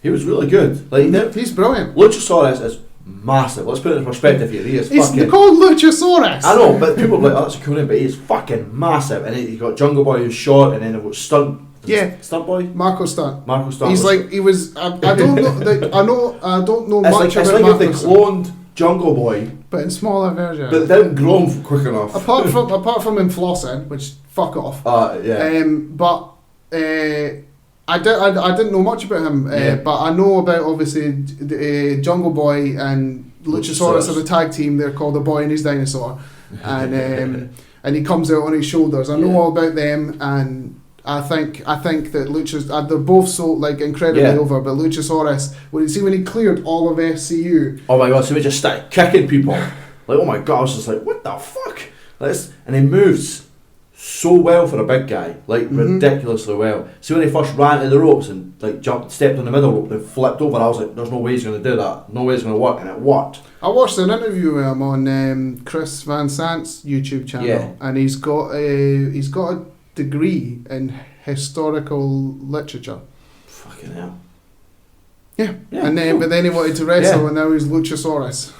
he was really good. Like he's brilliant. Luchasaurus is massive. Let's put it in perspective here. He is They're called Luchasaurus. I know, but people are like, oh, that's a cool name, but he is fucking massive. And then you got Jungle Boy who's short, and then Stunt. Stunt Boy. Marco Stunt. He's like he was. I don't know. I don't know much about. It's like if they cloned Jungle Boy, but in smaller version. But they didn't grow him quick enough. apart from him flossing, which fuck off. Yeah. But I didn't know much about him. But I know about obviously Jungle Boy and Luchasaurus are the tag team. They're called The Boy and His Dinosaur, and and he comes out on his shoulders. I know all about them, and I think that they're both so like incredibly over. But Luchasaurus, when he cleared all of SCU, oh my god! So he just started kicking people. Like, oh my god! I was just like, what the fuck? And he moves so well for a big guy, like ridiculously well. See, when he first ran to the ropes and like stepped on the middle rope and flipped over, I was like, there's no way he's going to do that. No way it's going to work, and it worked. I watched an interview with him on Chris Van Sant's YouTube channel, and he's got a degree in historical literature. Fucking hell. Yeah. And then, but then he wanted to wrestle, and now he's Luchasaurus.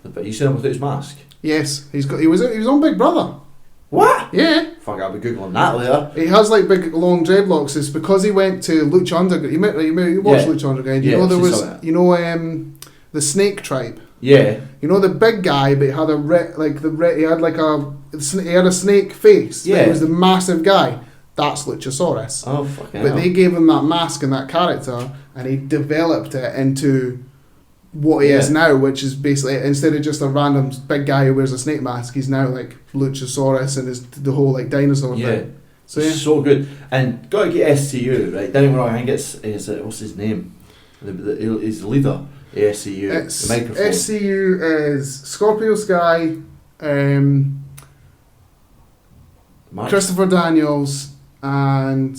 But you seen him without his mask? Yes, he was on Big Brother. What? Yeah. Fuck, I'll be googling that later. He has like big long dreadlocks. It's because he went to Lucha Underground. You watched Lucha Underground. You know there was the Snake Tribe. Yeah. You know the big guy, but he had he had a snake face. Yeah. He was the massive guy. That's Luchasaurus. Oh fucking But hell. they gave him that mask and that character, and he developed it into what he is now, which is basically, instead of just a random big guy who wears a snake mask, he's now like Luchasaurus and is the whole like dinosaur thing. So so good. And gotta get SCU right. Don't get me wrong. I think it's what's his name? He's the leader. SCU. It's the microphone. SCU is Scorpio Sky, Christopher Daniels, and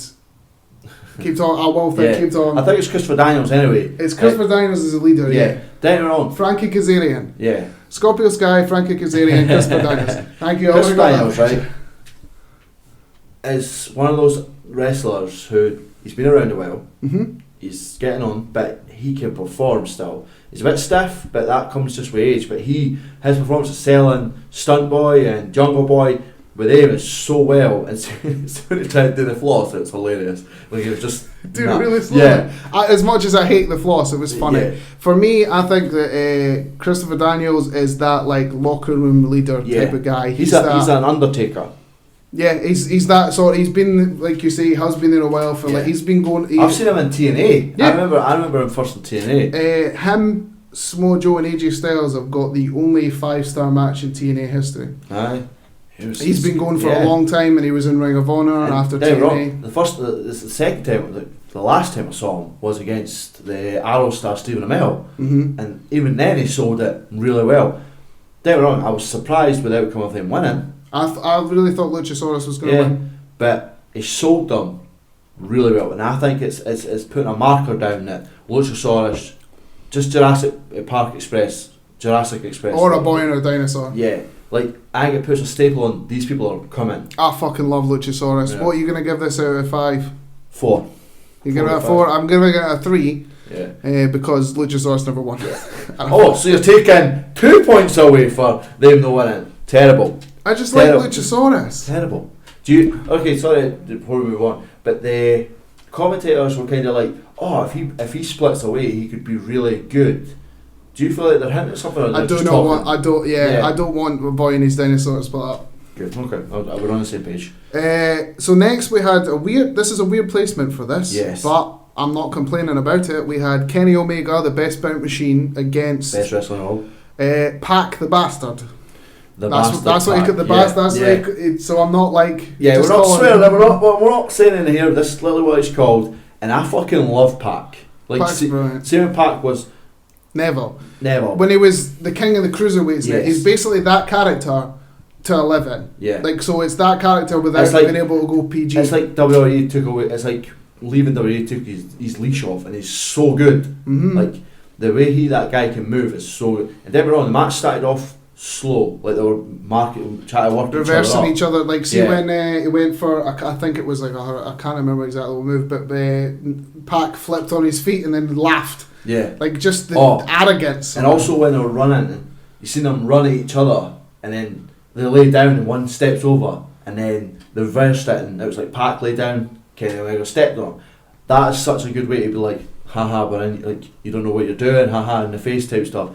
keep talking. Keep talking. I think it's Christopher Daniels anyway. It's Christopher Daniels as a leader. Yeah. Don't get me wrong. Frankie Kazarian. Yeah. Scorpio Sky, Frankie Kazarian, Christopher Daniels. Thank you. Christopher Daniels, right, is one of those wrestlers who he's been around a while. Mm-hmm. He's getting on, but he can perform still. He's a bit stiff, but that comes just with age. But his performance is selling Stunt Boy and Jungle Boy with him is so well. And so when he tried to do the floss, it's hilarious. Like he was just doing really slow. Yeah. As much as I hate the floss, it was funny. Yeah. For me, I think that Christopher Daniels is that like locker room leader type of guy. He's an Undertaker. Yeah, he's that sort. He's been, like you say, has been there a while for like he's been going. I've seen him in TNA. Yeah. I remember him first in TNA. Him, Samoa Joe, and AJ Styles have got the only 5-star match in TNA history. Aye. He's been going for a long time, and he was in Ring of Honor after TNA. Wrong. The second time, the last time I saw him was against the Arrow star Stephen Amell, and even then he sold it really well. Don't get me wrong, I was surprised with the outcome of him winning. I really thought Luchasaurus was going to win. But he sold them really well, and I think it's putting a marker down that Luchasaurus, just Jurassic Express, or a boy and a dinosaur. Yeah, like I think it puts a staple on these people are coming. I fucking love Luchasaurus. Yeah. What are you going to give this out of 5? 4. You're giving it a 4. I'm giving it a 3. Yeah. Because Luchasaurus never won. So you're taking 2 points away for them not winning. Terrible. I just like Luchasaurus. Terrible. Sorry, before we move on, but the commentators were kind of like, oh, if he splits away, he could be really good. Do you feel like they're hinting at something? Or I don't know what. I don't want my boy and his dinosaur to split up. Good. Okay. We're on the same page. So next we had this is a weird placement for this. Yes. But I'm not complaining about it. We had Kenny Omega, the best bout machine, against best wrestler in all. Pac the Bastard. That's what you could the bastard. So I'm not like. Yeah, we're not swearing. We're not saying in here. This is literally what it's called, and I fucking love Pac. Like, see when Pac was Neville. When he was the king of the cruiserweights, he's basically that character to 11. Yeah. Like, so it's that character without being able to go PG. It's like WWE took away. It's like leaving WWE took his leash off, and he's so good. Mm-hmm. Like the way that guy can move is so good. And don't get me wrong, the match started off slow, like they were trying to work reversing each other. Like, see when he went for, I think it was like I can't remember exactly what move, but Pac flipped on his feet and then laughed. Yeah. Like just the arrogance. And also when they were running, you seen them run at each other, and then they lay down and one steps over, and then they reversed it, and it was like Pac lay down, Kenny Omega stepped on him. That is such a good way to be like, haha, but like you don't know what you're doing, haha, in the face type stuff.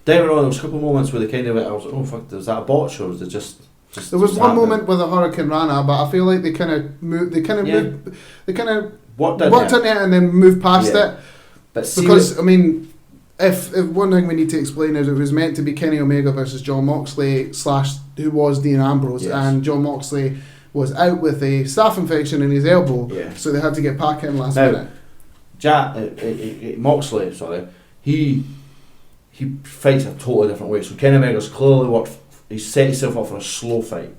Then there was a couple of moments where they kind of went, I was like, oh fuck, was that a botch or was it just there was one moment with a Hurricane Rana, but I feel like they kind of moved, worked on it and then moved past it. But because I mean, if one thing we need to explain is it was meant to be Kenny Omega versus John Moxley / who was Dean Ambrose, and John Moxley was out with a staph infection in his elbow, so they had to get Pac in last minute. Moxley, he fights a totally different way. So Kenny Omega's clearly he set himself up for a slow fight,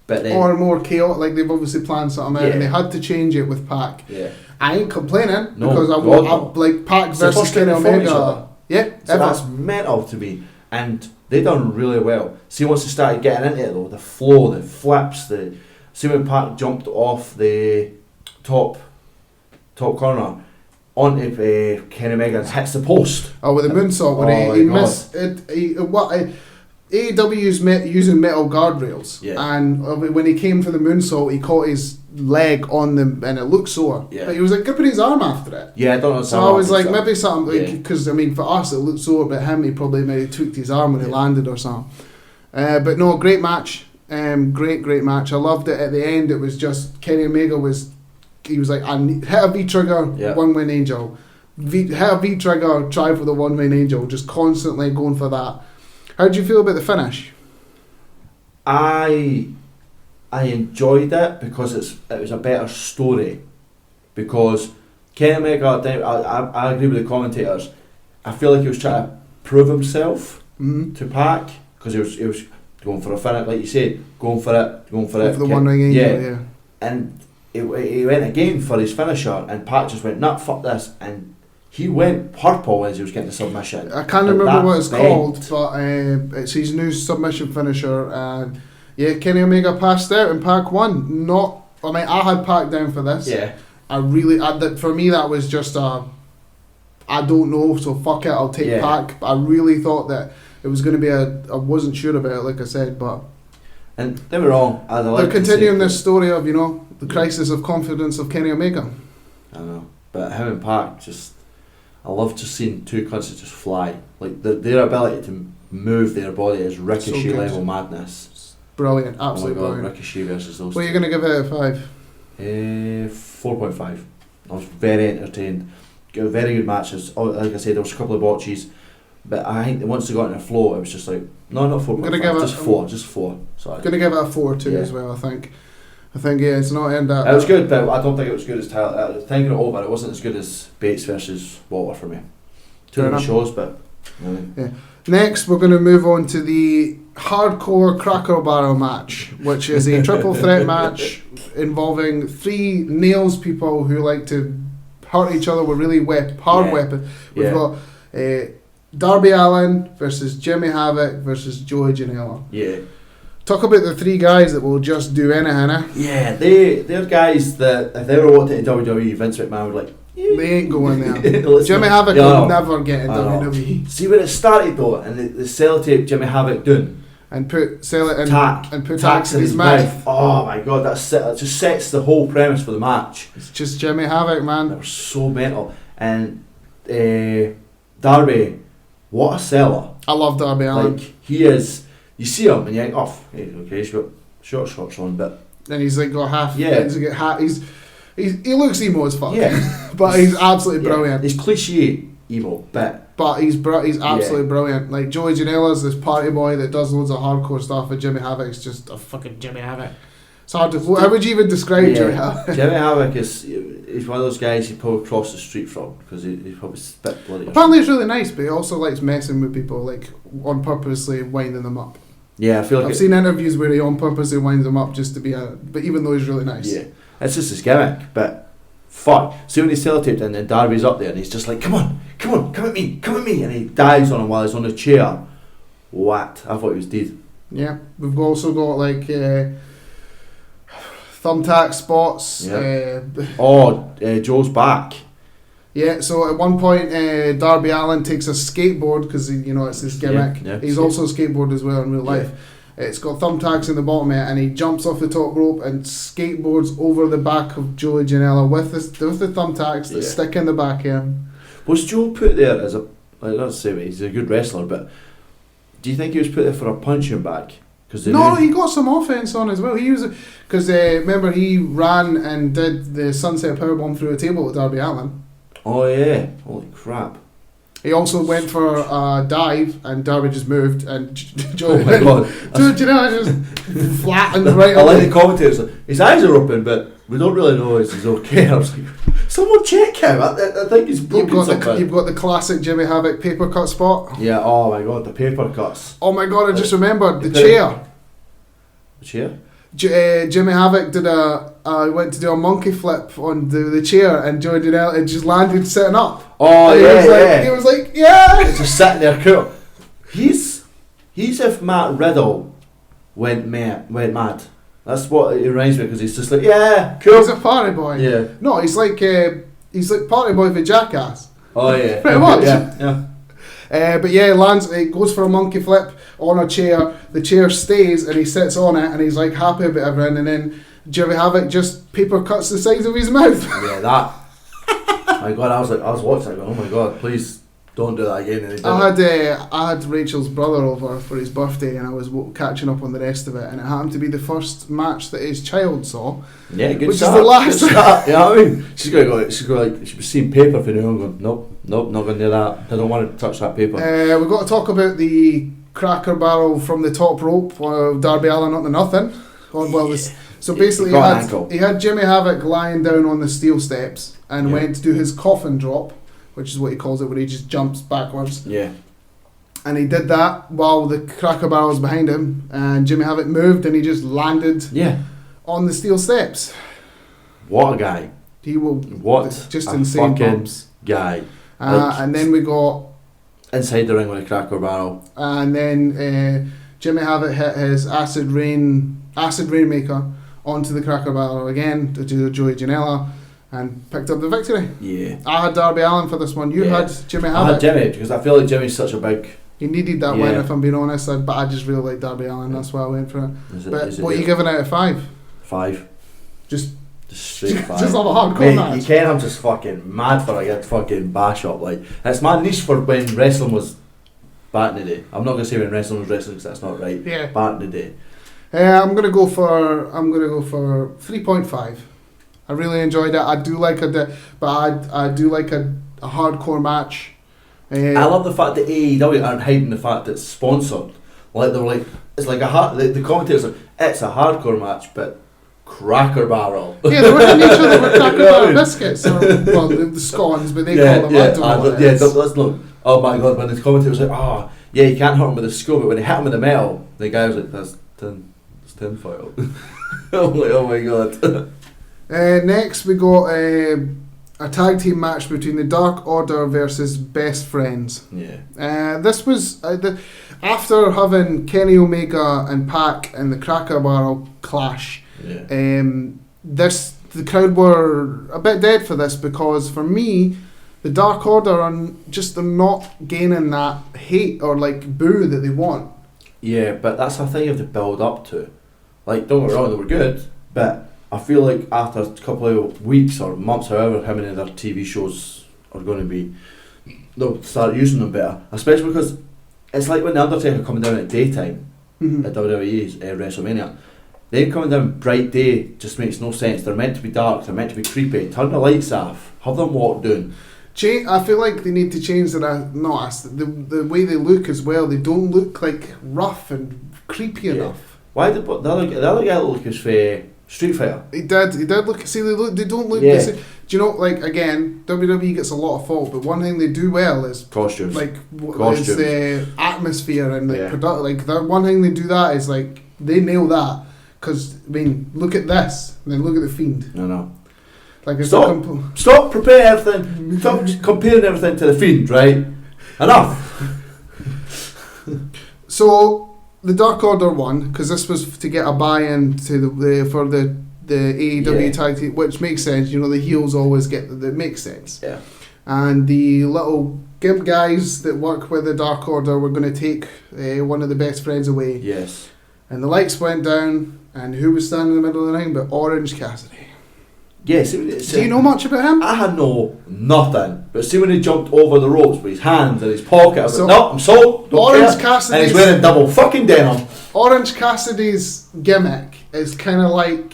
but then or more chaotic. Like they've obviously planned something out, and they had to change it with Pac. Yeah, I ain't complaining because I like Pac versus Kenny Omega. Yeah, so that's mental to me, and they done really well. See, once they started getting into it though, the flow, the flips, see when Pac jumped off the top corner onto Kenny Omega and hits the post. Oh, with the moonsault, where he missed it. AEW's using metal guardrails, and when he came for the moonsault, he caught his leg on them, and it looked sore. Yeah. But he was like gripping his arm after it. Yeah, I don't know. So I was like, maybe something, because I mean, for us it looked sore, but him, he probably maybe tweaked his arm when he landed or something. But no, great match. Great match. I loved it. At the end, it was just Kenny Omega he was like, hit a V trigger, one wing angel. Hit a V trigger, try for the one wing angel, just constantly going for that. How did you feel about the finish? I enjoyed it because it was a better story. Because Kenny Omega, I agree with the commentators. I feel like he was trying to prove himself to Pac, because he was going for a finish, like you said, going for it. For the one ring angel, yeah. And he went again for his finisher, and Pac just went, nah, fuck this, and he went purple as he was getting the submission. I can't remember what it's called, but it's his new submission finisher, and Kenny Omega passed out and Pac won. I had Pac down for this. Yeah. For me that was just I don't know, so fuck it, I'll take Pac. I really thought that it was going to be I wasn't sure about it, like I said, but. And they were wrong. They're continuing this story of, the crisis of confidence of Kenny Omega. I know, but him and Pac I love just seeing two cunts just fly. Like their ability to move their body is Ricochet level madness. Brilliant, absolutely brilliant. Ricochet versus those. What are you going to give it out of 5? 4.5. I was very entertained. Very good matches. Like I said, there was a couple of botches, but I think once they got in the flow, it was just like, no, not 4.5, just 4. Sorry. Going to give it a 4 too as well. I think it's not end up. It was good, but I don't think it was good as Tyler. Thinking it over, it wasn't as good as Bates versus Walter for me. Two of the shows, but. Yeah. Next, we're going to move on to the hardcore Cracker Barrel match, which is a triple threat match involving 3 nails people who like to hurt each other with really hard weapons. We've got Darby Allin versus Jimmy Havoc versus Joey Janela. Yeah. Talk about the 3 guys that will just do anything, eh? Yeah, they're guys that if they were walked into WWE, Vince McMahon would like, they ain't going there. Jimmy Havoc will never get in WWE. See when it started though, and they sellotape Jimmy Havoc down and put tax in his mouth. Oh my god, that just sets the whole premise for the match. It's just Jimmy Havoc, man. They were so mental, and Darby what a seller. I love Darby Allin. Like, he is, you see him and you think, oh, okay, he's got short shorts on, but... And he's like got half... Yeah. He looks emo as fuck. Yeah. But he's absolutely brilliant. He's cliche emo, but he's absolutely brilliant. Like, Joey Janela's this party boy that does loads of hardcore stuff, and Jimmy Havoc's just a fucking Jimmy Havoc. It's hard to... How would you even describe Jimmy Havoc? Jimmy Havoc he's one of those guys you probably cross the street from, because he's probably spit bloody... Apparently he's really nice, but he also likes messing with people, like, on purposely winding them up. Yeah, I feel like... I've seen interviews where he on purposely winds them up just to be but even though he's really nice. Yeah, it's just his gimmick, but... Fuck. See when he's sellotaped and then Darby's up there and he's just like, come at me, and he dives on him while he's on the chair. What? I thought he was dead. Yeah, we've also got like thumbtack spots. Yeah. Joe's back. Yeah, so at one point Darby Allin takes a skateboard because it's his gimmick. Yeah, he's also a skateboard as well in real life. It's got thumbtacks in the bottom of it, and he jumps off the top rope and skateboards over the back of Joey Janela with the thumbtacks that stick in the back of him. Was Joe put there as a... Like, not to say he's a good wrestler, but do you think he was put there for a punching bag? No, he got some offense on as well. He was because remember he ran and did the Sunset Powerbomb through a table with Darby Allin. Oh yeah! Holy crap! He also went for a dive and Darby just moved and Joe oh my god! just flattened right. I like the commentators. His eyes are open, but we don't really know if he's okay. I was like, someone check him. I think he's broken something. You've got the classic Jimmy Havoc paper cut spot. Yeah. Oh my god, the paper cuts. Oh my god! I just remembered the chair. The chair. Jimmy Havoc went to do a monkey flip on the chair, and Joey Janela just landed sitting up. Oh and he was like, yeah. He's just sitting there, cool. He's if Matt Riddle went mad. That's what it reminds me, because he's just like, yeah, cool. He's a party boy. Yeah. No, he's like party boy for Jackass. Oh yeah. Pretty much. Yeah. But yeah, he goes for a monkey flip on a chair. The chair stays and he sits on it and he's like happy about everything. And then Jimmy Havoc just paper cuts the sides of his mouth. Yeah, that. My God, I was watching. I go, oh my God, please don't do that again. And I had Rachel's brother over for his birthday, and I was catching up on the rest of it, and it happened to be the first match that his child saw. Yeah, good which start. is the last. Good start, you know what I mean? She's going she was seeing paper for now and going, nope, not going to do that. I don't want to touch that paper. We've got to talk about the Cracker Barrel from the top rope. Darby Allin up to nothing. So basically, he had Jimmy Havoc lying down on the steel steps and went to do his coffin drop, which is what he calls it, where he just jumps backwards. Yeah. And he did that while the Cracker Barrel was behind him, and Jimmy Havoc moved and he just landed on the steel steps. What a guy. He will... What just a insane fucking bumps. Guy. And then we got... Inside the ring with a Cracker Barrel. And then Jimmy Havoc hit his Acid Rainmaker onto the Cracker Barrel again to do Joey Janela, and picked up the victory. Yeah. I had Darby Allin for this one. You had Jimmy Havoc. I had Jimmy, because I feel like Jimmy's such a big... He needed that win, if I'm being honest, but I just really like Darby Allin, that's why I went for it. What are you giving out of 5? 5. Just straight 5. Just have a hardcore match. You can't, I'm just fucking mad for a good fucking bash up. Like, it's my niche for when wrestling was back in the day. I'm not going to say when wrestling was wrestling, because that's not right. Yeah. Back in the day. I'm gonna go for 3.5. I really enjoyed it. I do like I do like a hardcore match. I love the fact that AEW aren't hiding the fact that it's sponsored. Like they're like, it's like the commentators are, it's a hardcore match, but Cracker Barrel. Yeah, they were in each other with Cracker Barrel biscuits, or well, the scones, but they call them. I don't know what it is. Let's look. Oh my God! When the commentator was like, you can't hurt him with a skull, but when he hit him with the metal, the guy was like, that's tinfoil. oh my God. Next we got a tag team match between the Dark Order versus Best Friends. Yeah. This was after having Kenny Omega and Pac and the Cracker Barrel clash. Yeah. The crowd were a bit dead for this, because for me, the Dark Order they're not gaining that hate or like boo that they want. Yeah, but that's the thing you have to build up to. Like, don't get me wrong, they were good, but I feel like after a couple of weeks or months, however how many of their TV shows are going to be, they'll start using them better, especially because it's like when the Undertaker coming down at daytime at WWE's WrestleMania. Them coming down bright day just makes no sense. They're meant to be dark, they're meant to be creepy. Turn the lights off, have them walk down. I feel like they need to change the way they look as well. They don't look like rough and creepy enough. Why did the other guy look as Street Fighter? He did look. See, they don't look the same. Do you know, like, again, WWE gets a lot of fault, but one thing they do well is costumes. Like, is the atmosphere and the one thing they do that is like they nail that. Because I mean, look at this, and then look at the Fiend. No. Like it's stop preparing everything. Stop comparing everything to the Fiend, right? Enough. So the Dark Order won because this was to get a buy-in to the AEW tag team, which makes sense. You know, the heels always get that makes sense. Yeah. And the little gimp guys that work with the Dark Order were going to take one of the best friends away. Yes. And the lights went down, and who was standing in the middle of the ring but Orange Cassidy? Yes. Do you know much about him? I had nothing. But see when he jumped over the ropes with his hands in his pocket, I was like, no, I'm sold. Orange Cassidy. And he's wearing double fucking denim. Orange Cassidy's gimmick is kind of like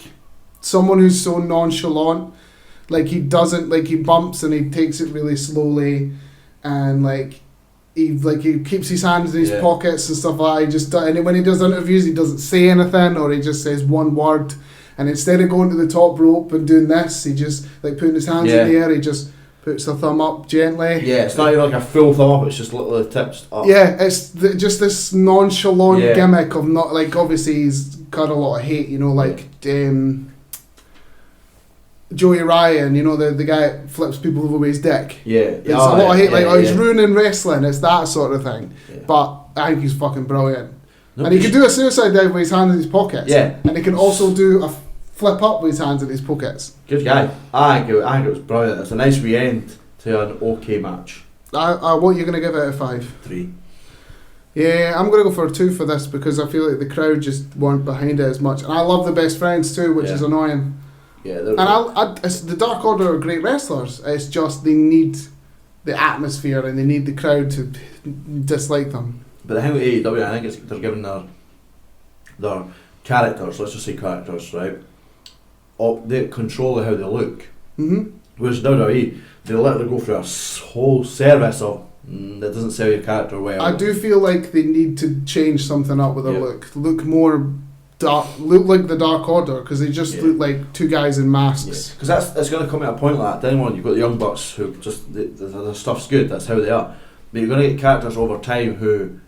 someone who's so nonchalant. Like he bumps and he takes it really slowly, and he keeps his hands in his pockets and stuff like that. And when he does interviews, he doesn't say anything, or he just says one word. And instead of going to the top rope and doing this, he just putting his hands in the air. He just puts a thumb up gently. Yeah, it's not even like a full thumb up. It's just little tips up. Yeah, it's just this nonchalant gimmick of not obviously he's got a lot of hate. You know, Joey Ryan, you know, the guy that flips people over with his dick. Yeah. There's a lot of hate, he's ruining wrestling, it's that sort of thing. Yeah. But I think he's fucking brilliant. And he can do a suicide dive with his hands in his pockets. Yeah. And he can also do a flip up with his hands in his pockets. Good guy. I think it was brilliant. It's a nice re-end to an okay match. What are you going to give it a 5? 3. Yeah, I'm going to go for a 2 for this because I feel like the crowd just weren't behind it as much. And I love the best friends too, which is annoying. Yeah, the Dark Order are great wrestlers. It's just they need the atmosphere and they need the crowd to dislike them. But the thing with AEW, I think they're giving their characters, let's just say characters, right? They control how they look. Mm-hmm. Whereas WWE, they literally go through a whole service of that doesn't sell your character well. I do feel like they need to change something up with their look. Look more dark, look like the Dark Order, because they just look like two guys in masks. Because that's going to come at a point like that. Then you've got the Young Bucks who just the stuff's good. That's how they are. But you're going to get characters over time who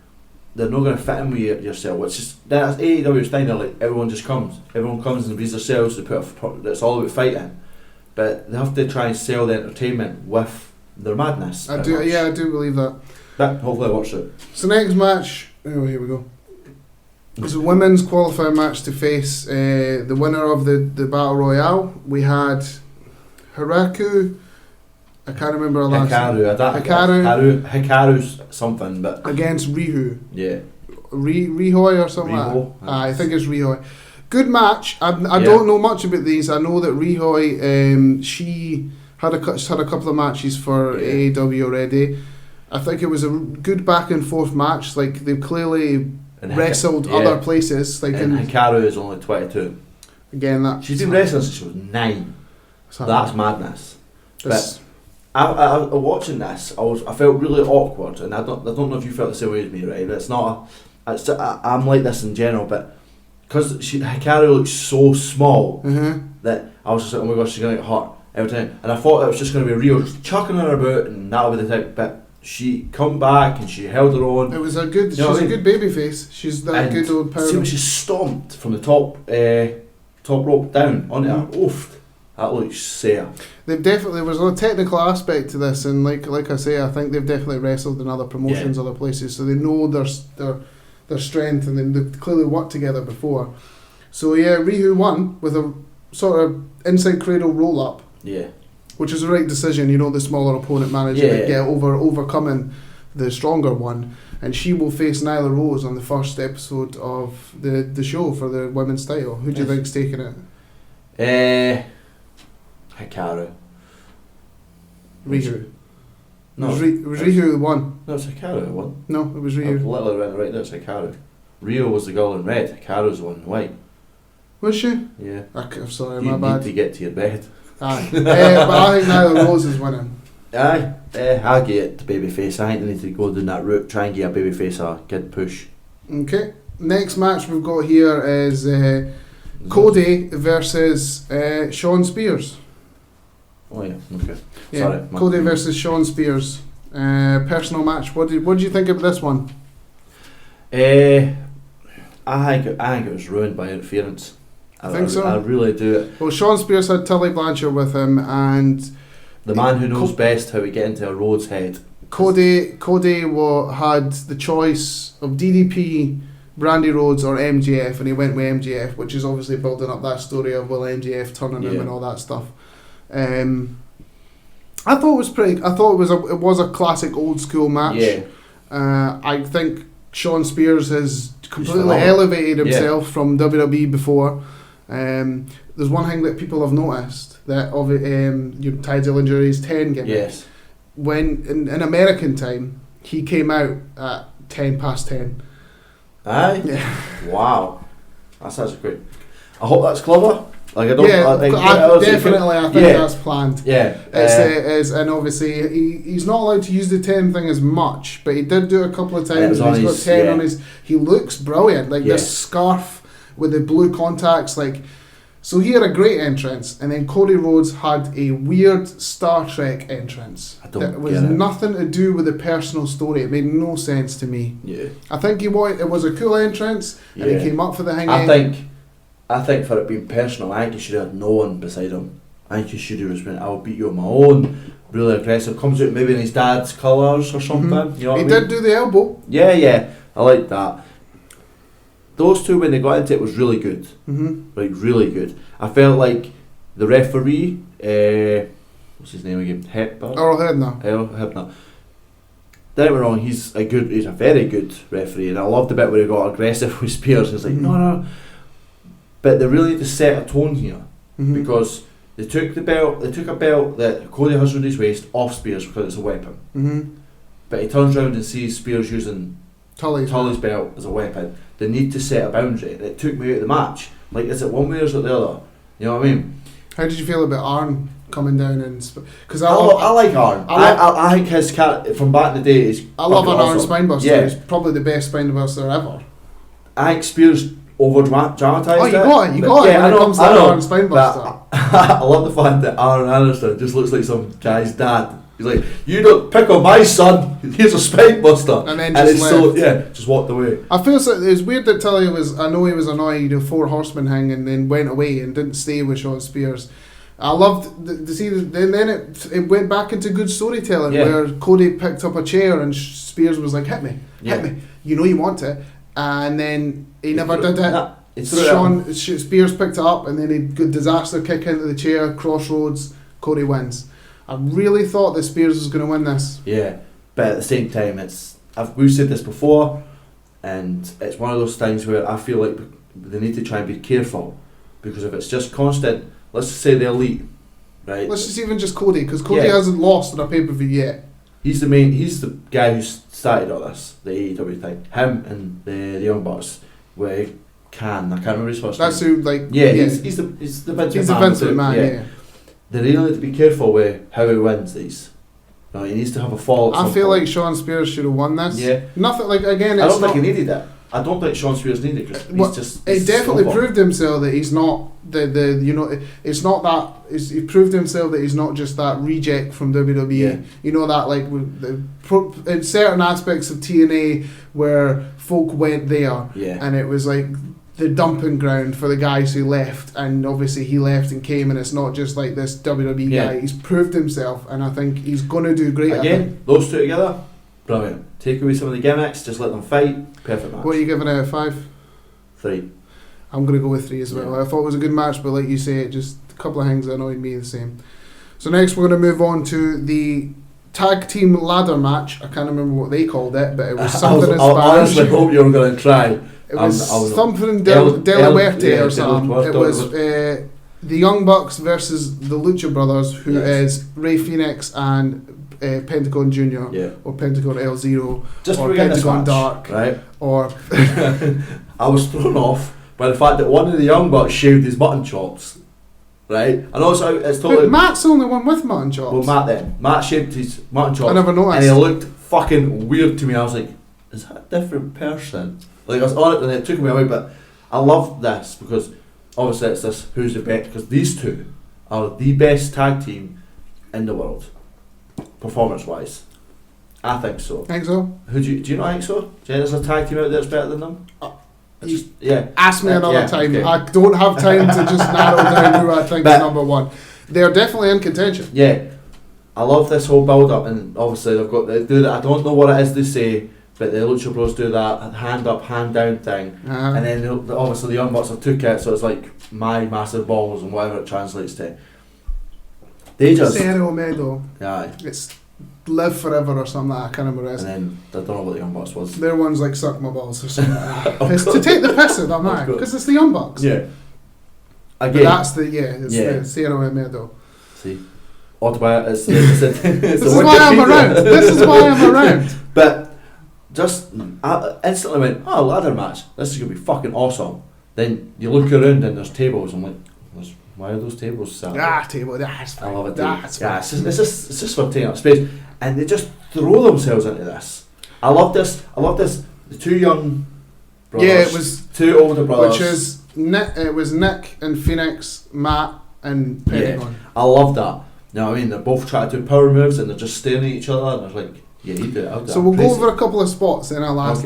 they're not going to fit in with yourself. Which is that's AEW's thing. They're like everyone comes and breeds themselves. That's all about fighting. But they have to try and sell the entertainment with their madness. I do believe that. But hopefully I watched it. So next match. Oh, here we go. It's a women's qualifying match to face the winner of the Battle Royale. We had Hikaru. I can't remember her last name. Hikaru's something, but against Riho. Yeah. Riho or something like that. I think it's Riho. Good match. I don't know much about these. I know that Riho, she had a couple of matches for AEW already. I think it was a good back and forth match. Like they've clearly wrestled other places. Like Hikaru is only 22. Again, she's been wrestling since she was 9. That's madness. But I watching this, I felt really awkward, and I don't know if you felt the same way as me, right? It's not. I'm like this in general, but because Hikaru looks so small that I was just like, oh my gosh, she's gonna get hurt every time, and I thought that was just gonna be real, just chucking her about, and that'll be the type. But she come back and she held her own. It was a good. She's a good baby face. She's that good old power. See when she stomped from the top rope down onto her. Oof. That looks safe. There was a technical aspect to this, and like I say, I think they've definitely wrestled in other promotions, other places, so they know their strength, and they've clearly worked together before. So Riho won with a sort of inside cradle roll up. Yeah. Which is the right decision, you know, the smaller opponent managing to get overcoming the stronger one, and she will face Nyla Rose on the first episode of the show for the women's title. Who do you think's taking it? Hikaru. Riho. No, it was Ryu who won. No, it's Hikaru who won. No, it was Ryu. I've literally written it right there, it's Hikaru. Rio was the girl in red, Hikaru's the one in white. Was she? Yeah. I'm sorry, You my bad. need to get to your bed. Aye. But I think Nyla Rose is winning. Aye, I'll get it to babyface. I think they need to go down that route, try and get a babyface a good push. Okay. Next match we've got here is Cody versus Shawn Spears. Oh yeah, okay. Yeah, Sorry. Cody versus Shawn Spears. Personal match. What do you think of this one? I think it was ruined by interference. I think so. I really do. Well, Shawn Spears had Tully Blanchard with him, and the man who knows best how to get into a road's head. Cody had the choice of DDP, Brandy Rhodes, or MJF, and he went with MJF, which is obviously building up that story of MJF turning him and all that stuff. I thought it was a classic old school match. Yeah. I think Shawn Spears has completely elevated himself from WWE before. There's one thing that people have noticed, that of your Ty Dillinger's 10 gimmick. Yes. When in American time he came out at 10 past 10. Aye. Yeah. Wow. That's actually great. I hope that's clever. Like I don't. Yeah, I think that's planned. Yeah. And obviously he's not allowed to use the 10 thing as much, but he did do it a couple of times. And he's got 10 on his. He looks brilliant, like this scarf with the blue contacts, like. So he had a great entrance, and then Cody Rhodes had a weird Star Trek entrance. That was nothing to do with the personal story. It made no sense to me. Yeah. I think it was a cool entrance, and he came up for the hang. I think for it being personal, I think he should have had no one beside him. I think he should have just been, I'll beat you on my own. Really aggressive. Comes out maybe in his dad's colours or something. Mm-hmm. You know what I mean? He did do the elbow. Yeah. I like that. Those two, when they got into it, was really good. Mm-hmm. Like, really good. I felt like the referee, what's his name again? Earl Hebner. Don't get me wrong, he's a very good referee, and I loved the bit where he got aggressive with Spears. It's like, no. But they really need to set a tone here, because they took a belt that Cody has around his waist off Spears because it's a weapon. Mm-hmm. But he turns around and sees Spears using Tully's belt as a weapon. They need to set a boundary. It took me out of the match. Like, is it one way or is it the other? You know what I mean? How did you feel about Arn coming down and? Because I like Arn. I think his cat from back in the day is. I love an Arn spinebuster. Yeah. He's probably the best spinebuster ever. I think Spears over dramatised it. Oh, you got it. When it comes to Arn spinebuster. I love the fact that Arn Anderson just looks like some guy's dad. He's like, you don't pick on my son. Here's a spinebuster. And then just walked away. I feel so. It's weird that Tully was. I know he was annoyed. 4 Horsemen hang and then went away and didn't stay with Shawn Spears. I loved to see. Then it went back into good storytelling where Cody picked up a chair and Spears was like, hit me. You know you want it, and then he never did it. Spears picked it up and then he got disaster kick into the chair. Crossroads. Cody wins. I really thought that Spears was going to win this. Yeah, but at the same time, we've said this before, and it's one of those things where I feel like they need to try and be careful, because if it's just constant, let's just say the Elite, right? Let's just even just Cody, because Cody hasn't lost in a pay-per-view yet. He's the guy who started all this, the AEW thing. Him and the Young Bucks, I can't remember his first name. That's who, he's the Vince McMahon. Yeah. They really need to be careful with how he wins these. No, he needs to have a fall. I feel like Shawn Spears should have won this. Yeah. Nothing like again. I don't think he needed it. I don't think Shawn Spears needed it. It definitely proved himself that he's not it's not that. He proved himself that he's not just that reject from WWE. Yeah. You know that in certain aspects of TNA where folk went there, and it was like the dumping ground for the guys who left, and obviously he left and came, and it's not just like this WWE guy. He's proved himself, and I think he's going to do great. Again, those two together, brilliant. Take away some of the gimmicks, just let them fight. Perfect match. What are you giving it out of 5? 3. I'm going to go with 3 as well. I thought it was a good match, but like you say, just a couple of things that annoyed me the same. So next we're going to move on to the tag team ladder match. I can't remember what they called it, but it was something in Spanish. I honestly hope you were going to try. It was something De La Muerte or something. It was the Young Bucks versus the Lucha Brothers, who is Rey Fenix and Pentagon Junior or Pentagon L0 or Pentagon Dark, right? Or I was thrown off by the fact that one of the Young Bucks shaved his mutton chops, right? And also it's totally. But Matt's the only one with mutton chops. Well, Matt shaved his mutton chops. I never noticed. And he looked fucking weird to me. I was like, is that a different person? Like, I was on it and it took me away, but I love this because obviously it's this who's the best, because these two are the best tag team in the world, performance wise. I think so. Think so? Do you not think so? Do you think there's a tag team out there that's better than them? Ask me another time. Okay. I don't have time to just narrow down who I think is number one. They're definitely in contention. Yeah, I love this whole build up, and obviously they do that. I don't know what it is they say, but the Lucha Bros do that hand up, hand down thing, and then obviously the Young Bucks have took it, so it's like my massive balls and whatever it translates to. They just Cero Medo. Yeah. It's live forever or something. I can't remember. And then I don't know what the Young Bucks was. Their one's like suck my balls or something. Like that. It's to take the piss at them, man, because it's the Young Bucks. Yeah. Again. But that's the Cero Medo. See, this is why I'm around. This is why I'm around. But just I instantly went, oh, ladder match. This is gonna be fucking awesome. Then you look around and there's tables. I'm like, why are those tables set? Table. That's fine. I love it. It's just for taking up space, and they just throw themselves into this. I love this. The two young brothers. Yeah, it was two older brothers. Which is Nick. It was Nick and Phoenix, Matt and Pentagon. Yeah, I love that. You know what I mean? They're both trying to do power moves, and they're just staring at each other, and they're like, "Yeah, you do it." I'll do it. So we'll go over a couple of spots, then I'll ask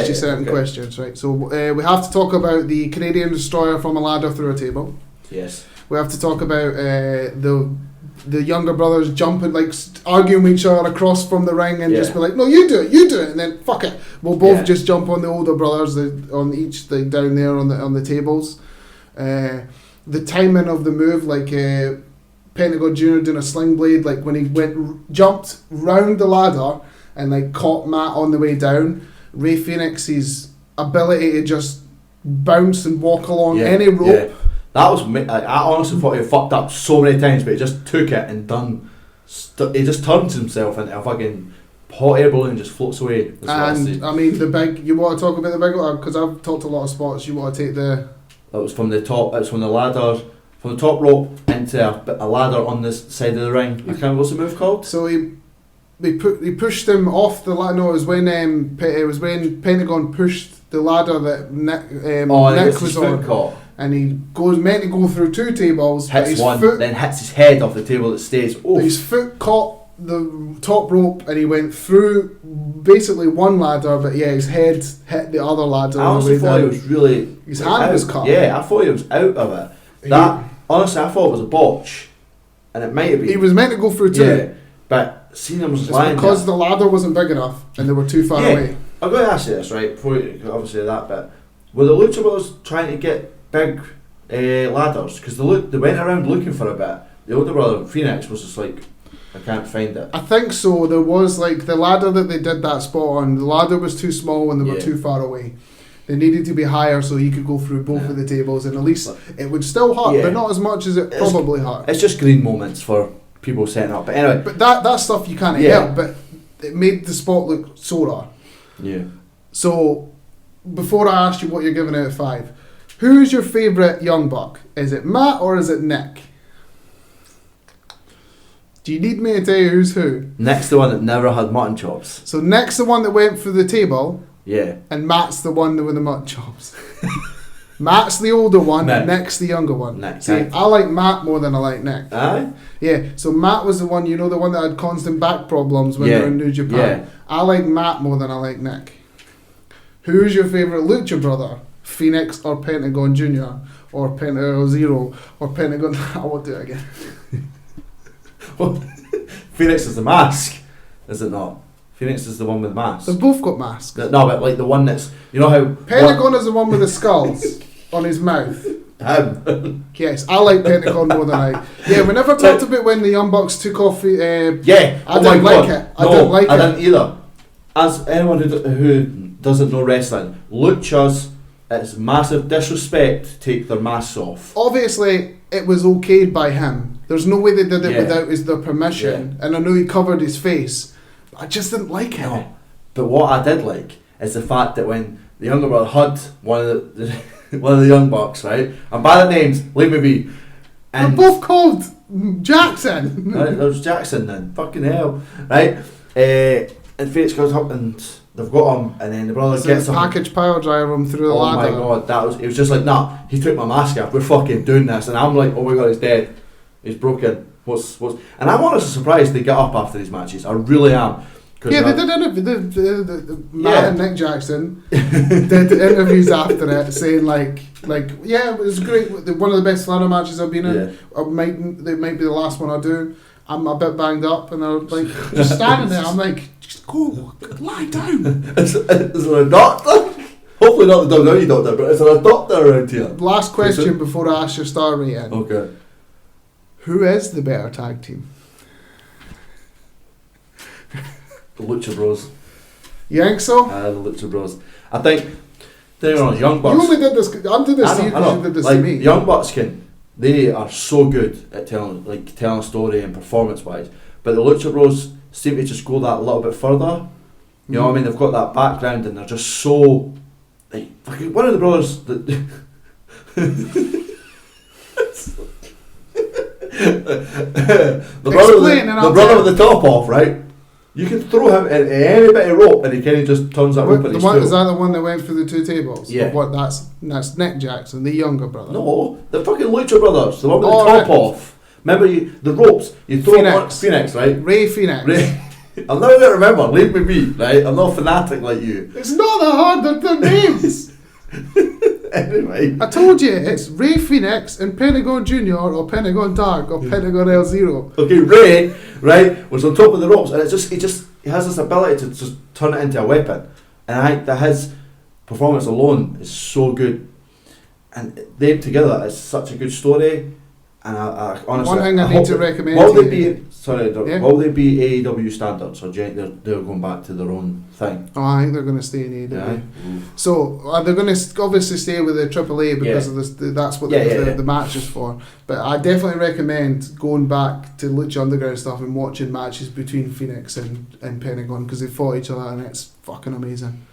you certain questions, right? So we have to talk about the Canadian Destroyer from a ladder through a table. Yes. We have to talk about the younger brothers jumping, like arguing with each other across from the ring, and just be like, "No, you do it," and then fuck it, we'll both just jump on the older brothers on each thing down there on the tables. The timing of the move, like Pentagon Junior doing a sling blade, like when he jumped round the ladder and like caught Matt on the way down. Ray Phoenix's ability to just bounce and walk along any rope. Yeah. That was I honestly thought he fucked up so many times, but he just took it and done. He just turns himself into a fucking hot air balloon and just floats away. And I mean the big. You want to talk about the big one because I've talked a lot of spots. You want to take the. It was from the top. It's from the ladder, from the top rope into a ladder on this side of the ring. I can't remember what's the move called. So he pushed him off the ladder. No, it was when Pentagon pushed the ladder that Nick was on. Caught. And he meant to go through two tables, hits one, then hits his head off the table that stays. Oh. His foot caught the top rope and he went through basically one ladder, but his head hit the other ladder. I honestly thought he was really... His hand was cut. Yeah, I thought he was out of it. Honestly, I thought it was a botch. And it might have been. He was meant to go through two. Yeah, but seeing him was lying because the ladder wasn't big enough and they were too far away. I'm going to ask you this, right, before you obviously that bit. Were the Lucha Brothers trying to get big ladders? Because they went around looking for a bit. The older brother, Phoenix, was just like, I can't find it. I think so. There was like the ladder that they did that spot on. The ladder was too small and they were too far away. They needed to be higher so you could go through both of the tables, and at least it would still hurt, but not as much as it probably hurt. It's just green moments for people setting up. But anyway, but that stuff you can't help. But it made the spot look solar. Yeah. So before I ask you what you're giving out of 5. Who's your favourite Young Buck? Is it Matt or is it Nick? Do you need me to tell you who's who? Nick's the one that never had mutton chops. So Nick's the one that went through the table. Yeah. And Matt's the one with the mutton chops. Matt's the older one, and Nick's the younger one. Nick. See, I like Matt more than I like Nick. Aye? Yeah, so Matt was the one, the one that had constant back problems when they were in New Japan. Yeah. I like Matt more than I like Nick. Who's your favourite Lucha brother? Phoenix or Pentagon Junior or Pentagon Zero or Pentagon... I won't do it again. Phoenix is the mask, is it not? Phoenix is the one with the mask. They've both got masks. No, but like the one that's... You know how... Pentagon is the one with the skulls on his mouth. Yes, I like Pentagon more than I... Yeah, we never talked about when the Young Bucks took off... I didn't like it. I didn't either. As anyone who doesn't know wrestling, luchas, it's massive disrespect to take their masks off. Obviously, it was okayed by him. There's no way they did it without their permission. And I know he covered his face, but I just didn't like it. No. But what I did like is the fact that when the younger brother hugged one of the one of the young bucks, right? And by the names, leave me be. And they're both called Jackson. Right, there's Jackson then. Fucking hell, right? And Phoenix goes up and they've got him, and then the brother gets him. Package power driver him through the ladder. Oh my god, it was just like, nah, he took my mask off, we're fucking doing this, and I'm like, oh my god, he's dead, he's broken, what's, and I'm honestly surprised they get up after these matches, I really am. Yeah, they did interview, Matt and Nick Jackson did interviews after it saying like yeah, it was great, one of the best ladder matches I've been in, they might be the last one I do. I'm a bit banged up, and they're like just standing there. I'm like, just go, lie down. Is there a doctor? Hopefully not the WWE doctor, but is there a doctor around here? Last question before I ask your star rating. Okay. Who is the better tag team? The Lucha Bros. You think so? The Lucha Bros. I think they're on Young Bucks. You only did this. I'm doing this to you because you did this like, to me. Young Bucks they are so good at telling a story and performance wise, but the Lucha Bros seem to just go that little bit further. You know what I mean? They've got that background and they're just so like one of the brothers that the brother with the top off, right? You can throw him in any bit of rope and he kind of just turns that rope in his Is that the one that went through the two tables? Yeah. That's Nick Jackson, the younger brother. No, the fucking Lucha Brothers, the one with the top off. Remember the ropes? You throw Phoenix, right? Ray Phoenix. I'm not going to remember, leave me be, right? I'm not a fanatic like you. It's not that hard, they're names. Anyway. I told you, it's Ray Phoenix and Pentagon Junior or Pentagon Dark or Pentagon L0. Okay, Ray, right, was on top of the ropes, and he has this ability to just turn it into a weapon. And I think that his performance alone is so good. And them together is such a good story. And I honestly, one thing I need to recommend will to they be will they be AEW standards, or they're going back to their own thing? Oh, I think they're going to stay in AEW. Yeah. So they're going to obviously stay with the AAA because of this. That's what the match is for. But I definitely recommend going back to Lucha Underground stuff and watching matches between Phoenix and Pentagon because they fought each other and it's fucking amazing.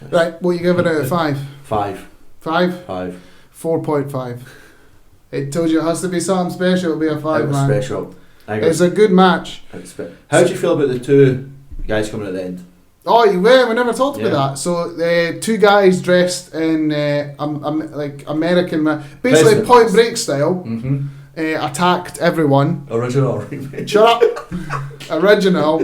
Yes. Right, what you give it out of 5? 5. 5? 5. 4.5. It told you it has to be something special. It'll be a 5, man. Special. It's a good match. How do you feel about the two guys coming at the end? Oh, we never talked about that. So, two guys dressed in like American, basically President. Point Break style, Mm-hmm. attacked everyone. Original. Shut up. Original.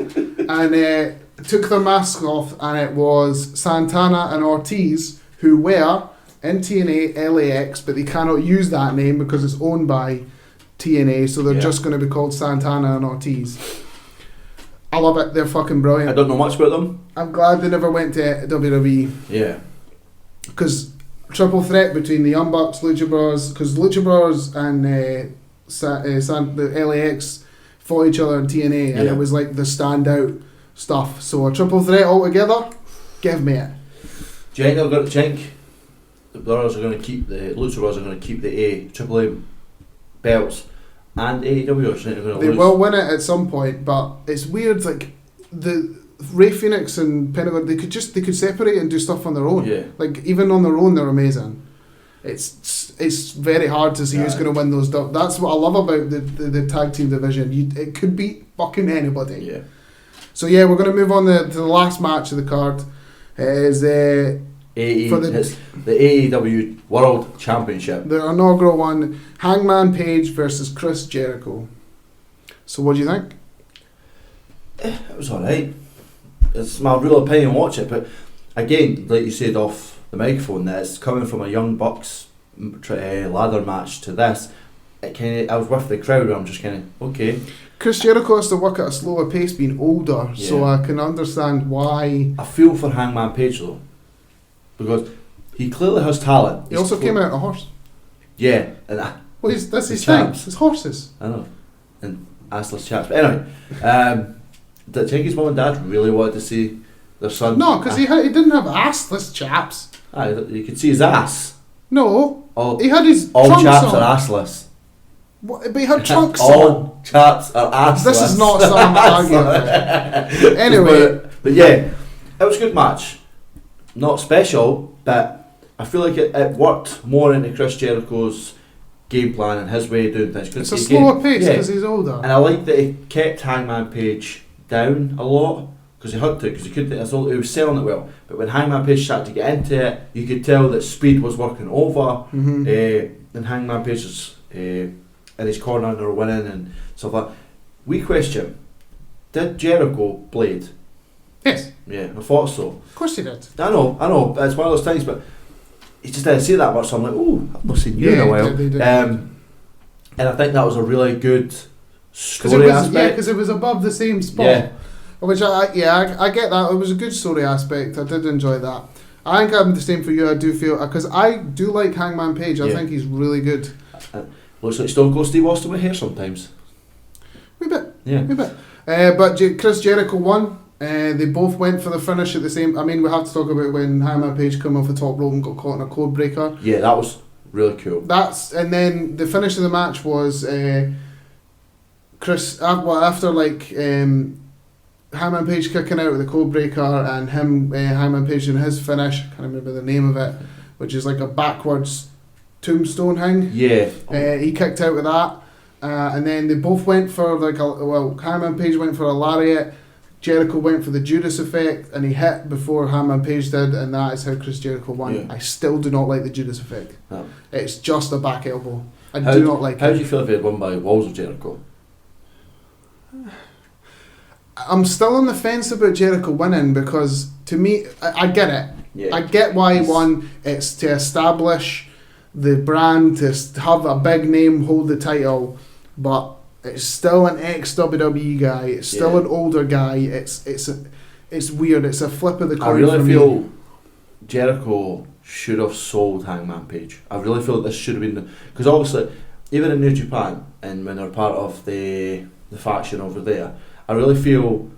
And took their masks off, and it was Santana and Ortiz, who were in TNA LAX, but they cannot use that name because it's owned by TNA, so they're just going to be called Santana and Ortiz. I love it. They're fucking brilliant. I don't know much about them. I'm glad they never went to WWE. Yeah. Because triple threat between the Young Bucks, Lucha Bros, because Lucha Bros and the LAX fought each other in TNA, and it was like the standout stuff. So a triple threat altogether, give me it. Do you think the brothers are going to keep the Lucha Bros are going to keep the AAA belts and AEW, or do you think they're going to lose? Will win it at some point, but it's weird. Like the Ray Phoenix and Pentagon, they could separate and do stuff on their own. Yeah. Like even on their own, they're amazing. It's very hard to see who's going to win those. That's what I love about the tag team division. It could beat fucking anybody. Yeah. So we're going to move on to the last match of the card. It is it's the AEW World Championship. The inaugural one, Hangman Page versus Chris Jericho. So what do you think? It was alright. It's my real opinion, watch it, but again, like you said off the microphone, that it's coming from a Young Bucks ladder match to this. I was with the crowd and I'm just kind of, okay. Chris Jericho has to work at a slower pace being older, so I can understand why. I feel for Hangman Page though, because he clearly has talent. He also came out on a horse. Yeah, and that's his thing. It's horses. I know, and assless chaps. But anyway, do you think his mum and dad really wanted to see their son? No, because he didn't have assless chaps. You could see his ass. No, he had his all trunks chaps on. are assless. What? But he had trunks All chaps are assless. This is not something I'm arguing about. Anyway. But yeah, it was a good match. Not special, but I feel like it worked more into Chris Jericho's game plan and his way of doing things. It's a slower pace because he's older. And I like that he kept Hangman Page down a lot because he had to, because he couldn't. He was selling it well. But when Hangman Page started to get into it, you could tell that speed was working over. And Hangman Page was in his corner and they were winning and stuff like that. We question: did Jericho blade? Yes. Yeah, I thought so. Of course he did. I know. It's one of those things, but he just didn't say that much. So I'm like, oh, I've not seen you in a while. And I think that was a really good story aspect. Yeah, because it was above the same spot. Yeah. Which I get that. It was a good story aspect. I did enjoy that. I think I'm the same for you. I do feel, because I do like Hangman Page. I think he's really good. Looks like Stone Cold Steve Austin with hair sometimes. Wee bit. Yeah. Wee bit. But Chris Jericho won. They both went for the finish at the same. I mean, we have to talk about when Hangman Page came off the top rope and got caught in a code breaker. Yeah, that was really cool. And then the finish of the match was Chris. After Hangman Page kicking out with the code breaker and Hangman Page in his finish. I can't remember the name of it, which is like a backwards tombstone hang. Yeah. He kicked out with that, and then they both went for Hangman Page went for a lariat. Jericho went for the Judas effect and he hit before Hangman Page did, and that is how Chris Jericho won. Yeah. I still do not like the Judas effect. No. It's just a back elbow. I do not like it. How do you feel if he had won by Walls of Jericho? I'm still on the fence about Jericho winning because to me, I get it. Yeah. I get why he won. It's to establish the brand, to have a big name, hold the title, but it's still an ex-WWE guy. It's still an older guy. It's weird. It's a flip of the coin. I really feel Jericho should have sold Hangman Page. I really feel that this should have been, because obviously even in New Japan and when they're part of the faction over there, I really feel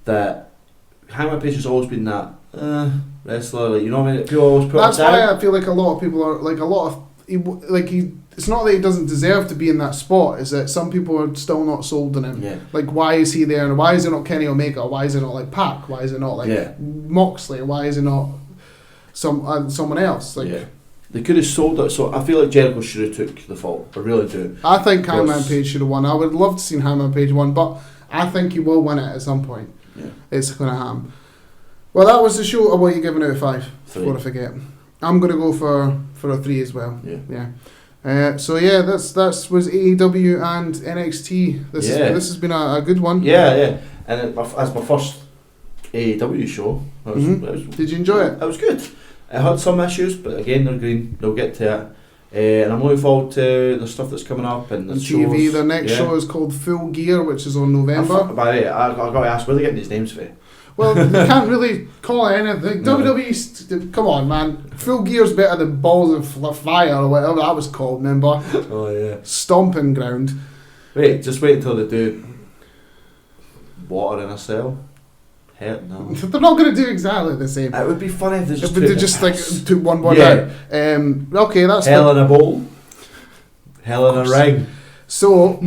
that Hangman Page has always been that wrestler. You know what I mean? People always put. That's why I feel like a lot of people are it's not that he doesn't deserve to be in that spot, it's that some people are still not sold on him. Yeah. Like, why is he there? And why is it not Kenny Omega? Why is it not like Pac? Why is it not like Moxley? Why is it not someone else? Like, they could have sold it. So I feel like Jericho should have took the fall. I really do. I think Hangman Page should have won. I would love to see Hangman Page win, but I think he will win it at some point. Yeah. It's going to happen. Well, that was the show. What are you giving out of 5? 3. Before I forget. I'm going to go for a 3 as well. Yeah. That's was AEW and NXT. This has been a good one. Yeah. And as my first AEW show, did you enjoy it? It was good. It had some issues, but again, they're green. They'll get to it. And I'm looking forward to the stuff that's coming up and the TV. The next show is called Full Gear, which is on November. By the way, I got to ask, where are they getting these names for? Well, you can't really call it anything. No. WWE, come on, man. Full Gear's better than Balls of Fire or whatever that was called, remember? Oh, yeah. Stomping Ground. Just wait until they do Water in a Cell. Hell, no. They're not going to do exactly the same. It would be funny if they just took one word out. Okay, that's Hell in a bowl. Hell in a ring. So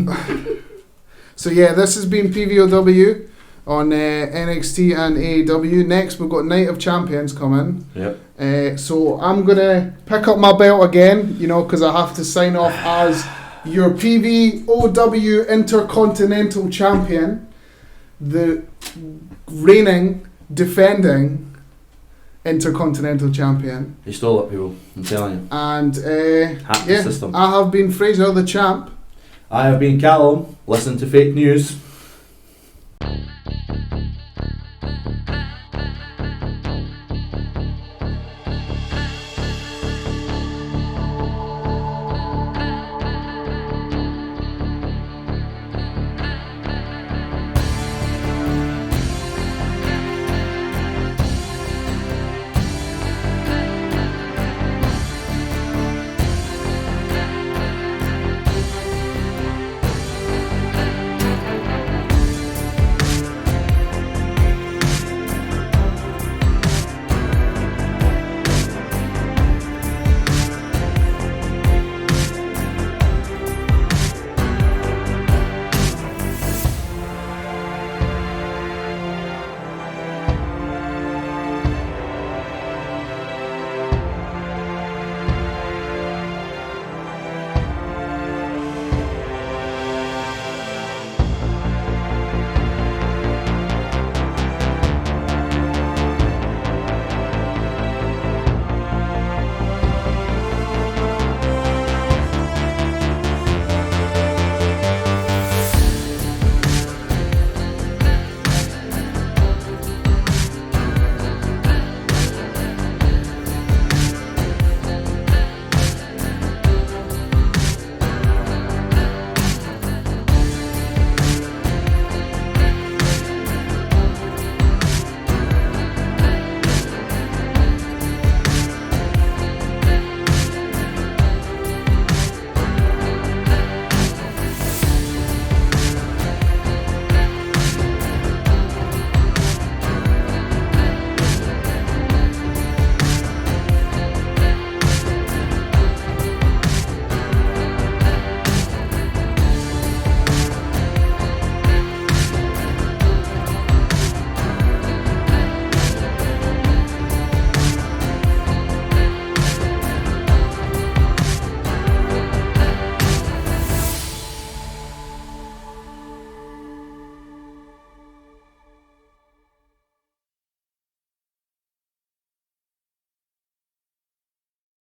this has been PVOW on NXT and AEW. Next, we've got Night of Champions coming. Yep. So I'm going to pick up my belt again, because I have to sign off as your PVOW Intercontinental Champion, the reigning, defending Intercontinental Champion. You stole it, people. I'm telling you. And system. I have been Fraser the Champ. I have been Callum. Listen to fake news.